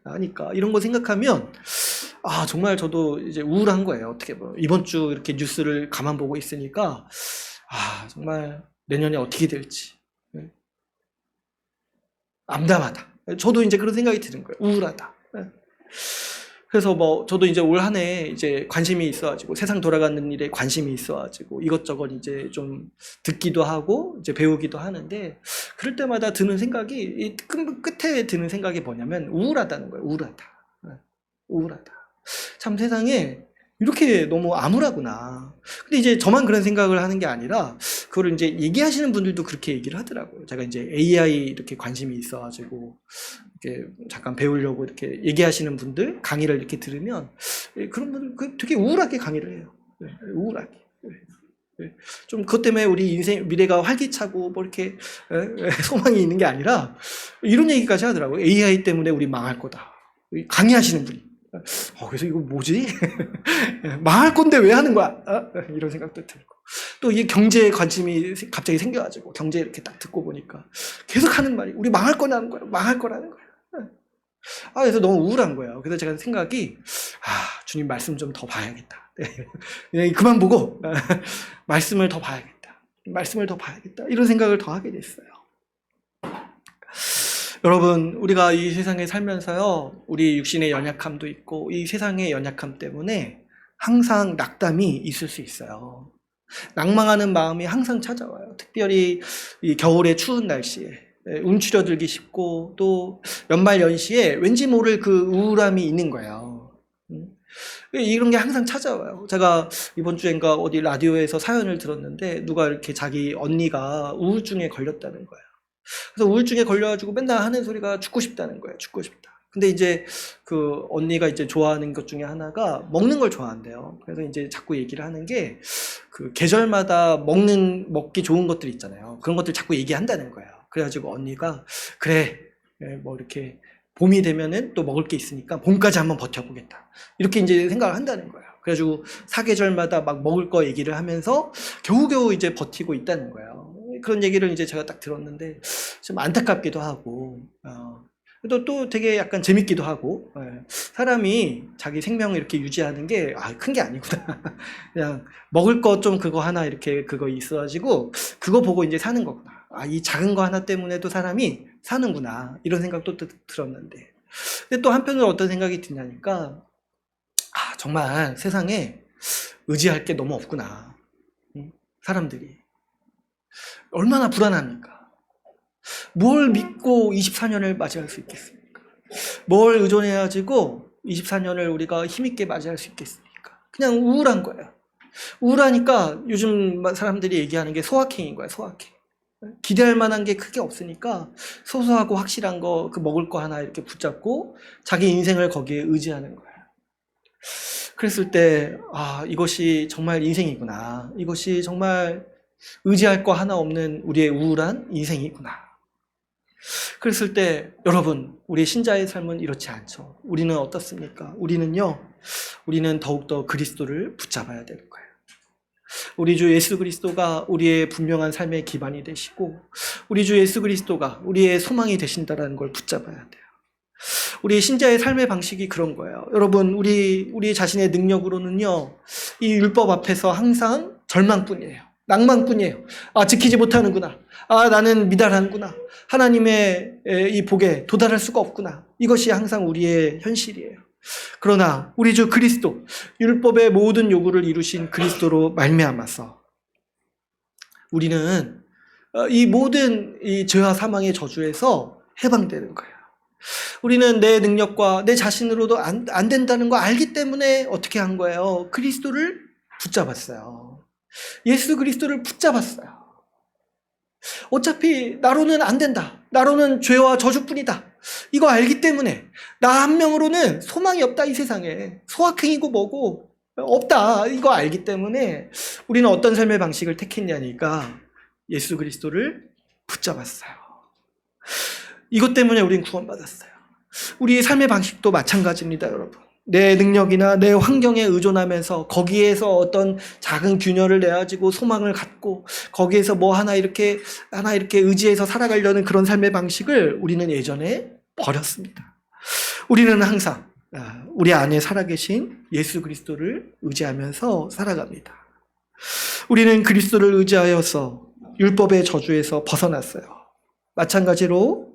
하니까 이런 거 생각하면 정말 저도 이제 우울한 거예요. 어떻게 뭐 이번 주 이렇게 뉴스를 가만 보고 있으니까 정말 내년에 어떻게 될지 암담하다. 저도 이제 그런 생각이 드는 거예요. 우울하다. 그래서 뭐 저도 이제 올 한 해 이제 관심이 있어가지고 세상 돌아가는 일에 관심이 있어가지고 이것저것 이제 좀 듣기도 하고 이제 배우기도 하는데 그럴 때마다 드는 생각이 이 끝에 드는 생각이 뭐냐면 우울하다는 거예요. 우울하다. 참 세상에 이렇게 너무 암울하구나. 근데 이제 저만 그런 생각을 하는 게 아니라 그거를 이제 얘기하시는 분들도 그렇게 얘기를 하더라고요. 제가 이제 AI 이렇게 관심이 있어가지고 이렇게 잠깐 배우려고 이렇게 얘기하시는 분들 강의를 이렇게 들으면 그런 분들 되게 우울하게 강의를 해요. 우울하게. 좀 그것 때문에 우리 인생 미래가 활기차고 뭐 이렇게 소망이 있는 게 아니라 이런 얘기까지 하더라고요. AI 때문에 우리 망할 거다. 강의하시는 분이. 그래서 이거 뭐지? 망할 건데 왜 하는 거야? 이런 생각도 들고. 또 이게 경제에 관심이 갑자기 생겨가지고 경제 이렇게 딱 듣고 보니까 계속 하는 말이 우리 망할 거라는 거야. 망할 거라는 거야. 그래서 너무 우울한 거예요. 그래서 제가 생각이 주님 말씀 좀 더 봐야겠다. 그냥 그만 보고 말씀을 더 봐야겠다. 이런 생각을 더 하게 됐어요. 여러분, 우리가 이 세상에 살면서요, 우리 육신의 연약함도 있고 이 세상의 연약함 때문에 항상 낙담이 있을 수 있어요. 낭망하는 마음이 항상 찾아와요. 특별히 이 겨울의 추운 날씨에 움츠려들기 쉽고 또 연말 연시에 왠지 모를 그 우울함이 있는 거예요. 이런 게 항상 찾아와요. 제가 이번 주엔가 어디 라디오에서 사연을 들었는데 누가 이렇게 자기 언니가 우울증에 걸렸다는 거예요. 그래서 우울증에 걸려가지고 맨날 하는 소리가 죽고 싶다는 거예요. 죽고 싶다. 근데 이제 그 언니가 이제 좋아하는 것 중에 하나가 먹는 걸 좋아한대요. 그래서 이제 자꾸 얘기를 하는 게 그 계절마다 먹기 좋은 것들 있잖아요. 그런 것들 자꾸 얘기한다는 거예요. 그래가지고 언니가 그래 뭐 이렇게 봄이 되면은 또 먹을 게 있으니까 봄까지 한번 버텨보겠다. 이렇게 이제 생각을 한다는 거예요. 그래가지고 사계절마다 막 먹을 거 얘기를 하면서 겨우겨우 이제 버티고 있다는 거예요. 그런 얘기를 이제 제가 딱 들었는데 좀 안타깝기도 하고 또 되게 약간 재밌기도 하고 사람이 자기 생명을 이렇게 유지하는 게 큰 게 아니구나. 그냥 먹을 거 좀 그거 하나 이렇게 그거 있어가지고 그거 보고 이제 사는 거구나. 이 작은 거 하나 때문에도 사람이 사는구나. 이런 생각도 들었는데 근데 또 한편으로 어떤 생각이 드냐니까 정말 세상에 의지할 게 너무 없구나. 사람들이 얼마나 불안합니까? 뭘 믿고 24년을 맞이할 수 있겠습니까? 뭘 의존해가지고 24년을 우리가 힘있게 맞이할 수 있겠습니까? 그냥 우울한 거예요. 우울하니까 요즘 사람들이 얘기하는 게 소확행인 거야, 소확행. 기대할 만한 게 크게 없으니까 소소하고 확실한 거, 그 먹을 거 하나 이렇게 붙잡고 자기 인생을 거기에 의지하는 거야. 그랬을 때, 이것이 정말 인생이구나. 이것이 정말 의지할 거 하나 없는 우리의 우울한 인생이구나. 그랬을 때 여러분, 우리 신자의 삶은 이렇지 않죠. 우리는 어떻습니까? 우리는 더욱더 그리스도를 붙잡아야 될 거예요. 우리 주 예수 그리스도가 우리의 분명한 삶의 기반이 되시고 우리 주 예수 그리스도가 우리의 소망이 되신다는 걸 붙잡아야 돼요. 우리 신자의 삶의 방식이 그런 거예요. 여러분, 우리 자신의 능력으로는요, 이 율법 앞에서 항상 절망뿐이에요. 낭만뿐이에요. 아, 지키지 못하는구나. 아, 나는 미달하는구나. 하나님의 이 복에 도달할 수가 없구나. 이것이 항상 우리의 현실이에요. 그러나 우리 주 그리스도, 율법의 모든 요구를 이루신 그리스도로 말미암아서 우리는 이 모든 이 죄와 사망의 저주에서 해방되는 거예요. 우리는 내 능력과 내 자신으로도 안 된다는 거 알기 때문에 어떻게 한 거예요? 그리스도를 붙잡았어요. 예수 그리스도를 붙잡았어요. 어차피 나로는 안 된다. 나로는 죄와 저주뿐이다. 이거 알기 때문에 나 한 명으로는 소망이 없다. 이 세상에 소확행이고 뭐고 없다. 이거 알기 때문에 우리는 어떤 삶의 방식을 택했냐니까 예수 그리스도를 붙잡았어요. 이것 때문에 우린 구원받았어요. 우리 삶의 방식도 마찬가지입니다, 여러분. 내 능력이나 내 환경에 의존하면서 거기에서 어떤 작은 균열을 내가지고 소망을 갖고 거기에서 뭐 하나 이렇게 의지해서 살아가려는 그런 삶의 방식을 우리는 예전에 버렸습니다. 우리는 항상 우리 안에 살아계신 예수 그리스도를 의지하면서 살아갑니다. 우리는 그리스도를 의지하여서 율법의 저주에서 벗어났어요. 마찬가지로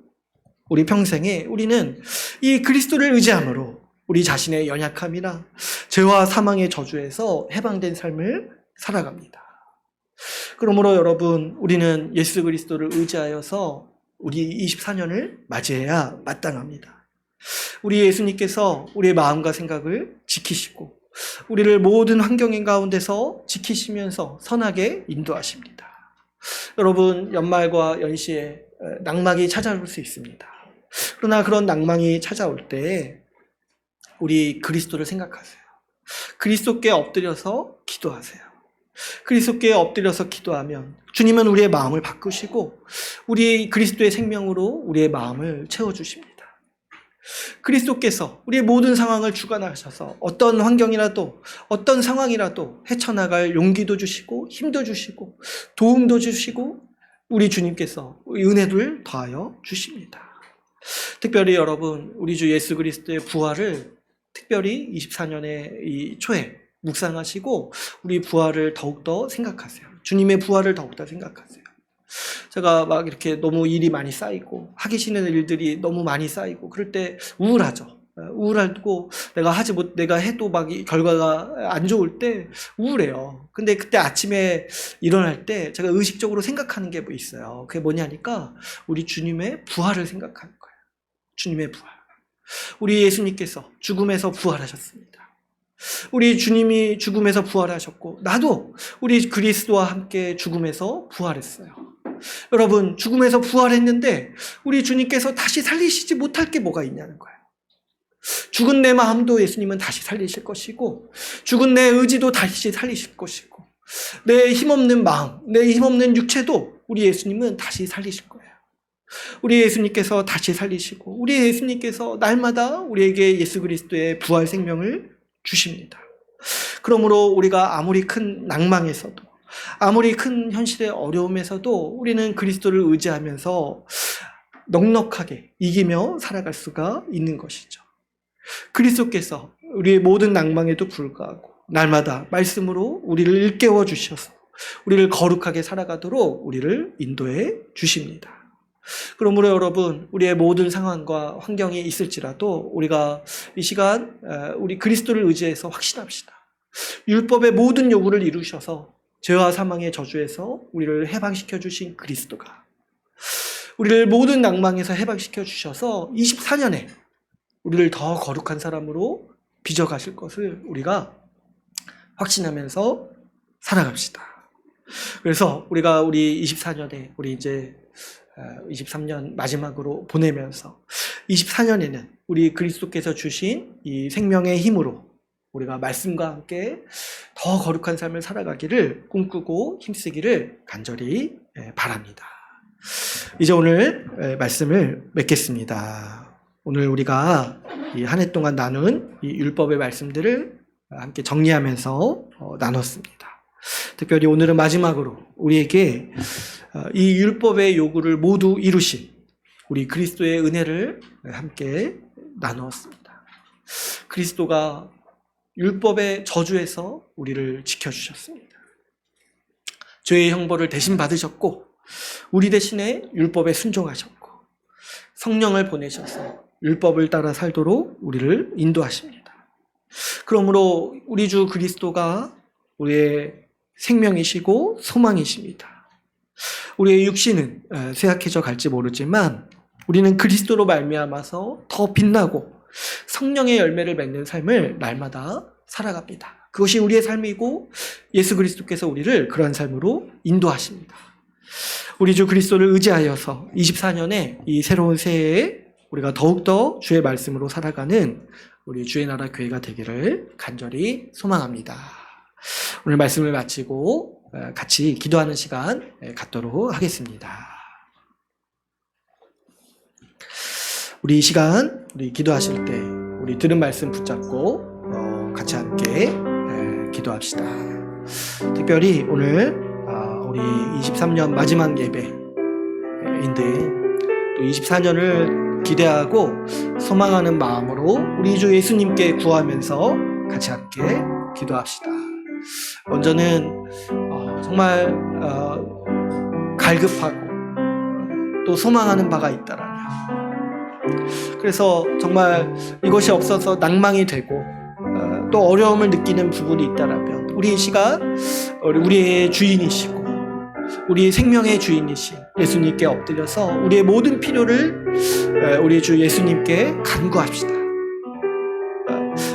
우리 평생에 우리는 이 그리스도를 의지함으로 우리 자신의 연약함이나 죄와 사망의 저주에서 해방된 삶을 살아갑니다. 그러므로 여러분, 우리는 예수 그리스도를 의지하여서 우리 24년을 맞이해야 마땅합니다. 우리 예수님께서 우리의 마음과 생각을 지키시고 우리를 모든 환경 가운데서 지키시면서 선하게 인도하십니다. 여러분, 연말과 연시에 낭망이 찾아올 수 있습니다. 그러나 그런 낭망이 찾아올 때 우리 그리스도를 생각하세요. 그리스도께 엎드려서 기도하세요. 그리스도께 엎드려서 기도하면 주님은 우리의 마음을 바꾸시고 우리 그리스도의 생명으로 우리의 마음을 채워주십니다. 그리스도께서 우리의 모든 상황을 주관하셔서 어떤 환경이라도 어떤 상황이라도 헤쳐나갈 용기도 주시고 힘도 주시고 도움도 주시고 우리 주님께서 은혜를 더하여 주십니다. 특별히 여러분, 우리 주 예수 그리스도의 부활을 특별히 24년의 이 초에 묵상하시고 우리 부활을 더욱더 생각하세요. 주님의 부활을 더욱더 생각하세요. 제가 막 이렇게 너무 일이 많이 쌓이고 하기 싫은 일들이 너무 많이 쌓이고 그럴 때 우울하죠. 우울하고 내가 해도 막 결과가 안 좋을 때 우울해요. 근데 그때 아침에 일어날 때 제가 의식적으로 생각하는 게 뭐 있어요. 그게 뭐냐니까 우리 주님의 부활을 생각하는 거예요. 주님의 부활. 우리 예수님께서 죽음에서 부활하셨습니다. 우리 주님이 죽음에서 부활하셨고 나도 우리 그리스도와 함께 죽음에서 부활했어요. 여러분, 죽음에서 부활했는데 우리 주님께서 다시 살리시지 못할 게 뭐가 있냐는 거예요. 죽은 내 마음도 예수님은 다시 살리실 것이고 죽은 내 의지도 다시 살리실 것이고 내 힘없는 마음, 내 힘없는 육체도 우리 예수님은 다시 살리실 거예요. 우리 예수님께서 다시 살리시고 우리 예수님께서 날마다 우리에게 예수 그리스도의 부활 생명을 주십니다. 그러므로 우리가 아무리 큰 낭망에서도 아무리 큰 현실의 어려움에서도 우리는 그리스도를 의지하면서 넉넉하게 이기며 살아갈 수가 있는 것이죠. 그리스도께서 우리의 모든 낭망에도 불구하고 날마다 말씀으로 우리를 일깨워 주셔서 우리를 거룩하게 살아가도록 우리를 인도해 주십니다. 그러므로 여러분, 우리의 모든 상황과 환경이 있을지라도 우리가 이 시간 우리 그리스도를 의지해서 확신합시다. 율법의 모든 요구를 이루셔서 죄와 사망의 저주에서 우리를 해방시켜 주신 그리스도가 우리를 모든 낭망에서 해방시켜 주셔서 24년에 우리를 더 거룩한 사람으로 빚어가실 것을 우리가 확신하면서 살아갑시다. 그래서 우리가 우리 24년에 우리 이제 23년 마지막으로 보내면서 24년에는 우리 그리스도께서 주신 이 생명의 힘으로 우리가 말씀과 함께 더 거룩한 삶을 살아가기를 꿈꾸고 힘쓰기를 간절히 바랍니다. 이제 오늘 말씀을 맺겠습니다. 오늘 우리가 이 한 해 동안 나눈 이 율법의 말씀들을 함께 정리하면서 나눴습니다. 특별히 오늘은 마지막으로 우리에게 이 율법의 요구를 모두 이루신 우리 그리스도의 은혜를 함께 나누었습니다. 그리스도가 율법의 저주에서 우리를 지켜주셨습니다. 죄의 형벌을 대신 받으셨고 우리 대신에 율법에 순종하셨고 성령을 보내셔서 율법을 따라 살도록 우리를 인도하십니다. 그러므로 우리 주 그리스도가 우리의 생명이시고 소망이십니다. 우리의 육신은 쇠약해져 갈지 모르지만 우리는 그리스도로 말미암아서 더 빛나고 성령의 열매를 맺는 삶을 날마다 살아갑니다. 그것이 우리의 삶이고 예수 그리스도께서 우리를 그러한 삶으로 인도하십니다. 우리 주 그리스도를 의지하여서 24년에 이 새로운 새해에 우리가 더욱더 주의 말씀으로 살아가는 우리 주의 나라 교회가 되기를 간절히 소망합니다. 오늘 말씀을 마치고 같이 기도하는 시간 갖도록 하겠습니다. 우리 이 시간 우리 기도하실 때 우리 들은 말씀 붙잡고 같이 함께 기도합시다. 특별히 오늘 우리 23년 마지막 예배인데 또 24년을 기대하고 소망하는 마음으로 우리 주 예수님께 구하면서 같이 함께 기도합시다. 먼저는 정말 갈급하고 또 소망하는 바가 있다라면, 그래서 정말 이것이 없어서 낭망이 되고 또 어려움을 느끼는 부분이 있다라면 우리 이 시간 우리의 주인이시고 우리의 생명의 주인이신 예수님께 엎드려서 우리의 모든 필요를 우리 주 예수님께 간구합시다.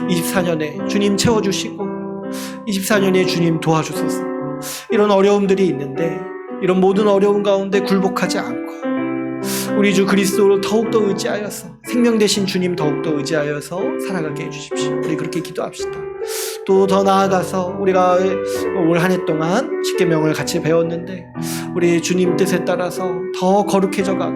24년에 주님 채워주시고 24년에 주님 도와주소서. 이런 어려움들이 있는데 이런 모든 어려움 가운데 굴복하지 않고 우리 주 그리스도를 더욱더 의지하여서 생명 되신 주님 더욱더 의지하여서 살아가게 해주십시오. 우리 그렇게 기도합시다. 또 더 나아가서 우리가 올 한 해 동안 십계명을 같이 배웠는데 우리 주님 뜻에 따라서 더 거룩해져 가고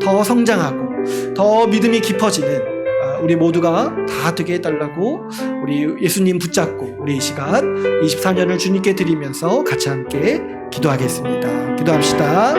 더 성장하고 더 믿음이 깊어지는 우리 모두가 다 되게 해달라고 우리 예수님 붙잡고 우리 이 시간 24년을 주님께 드리면서 같이 함께 기도하겠습니다. 기도합시다.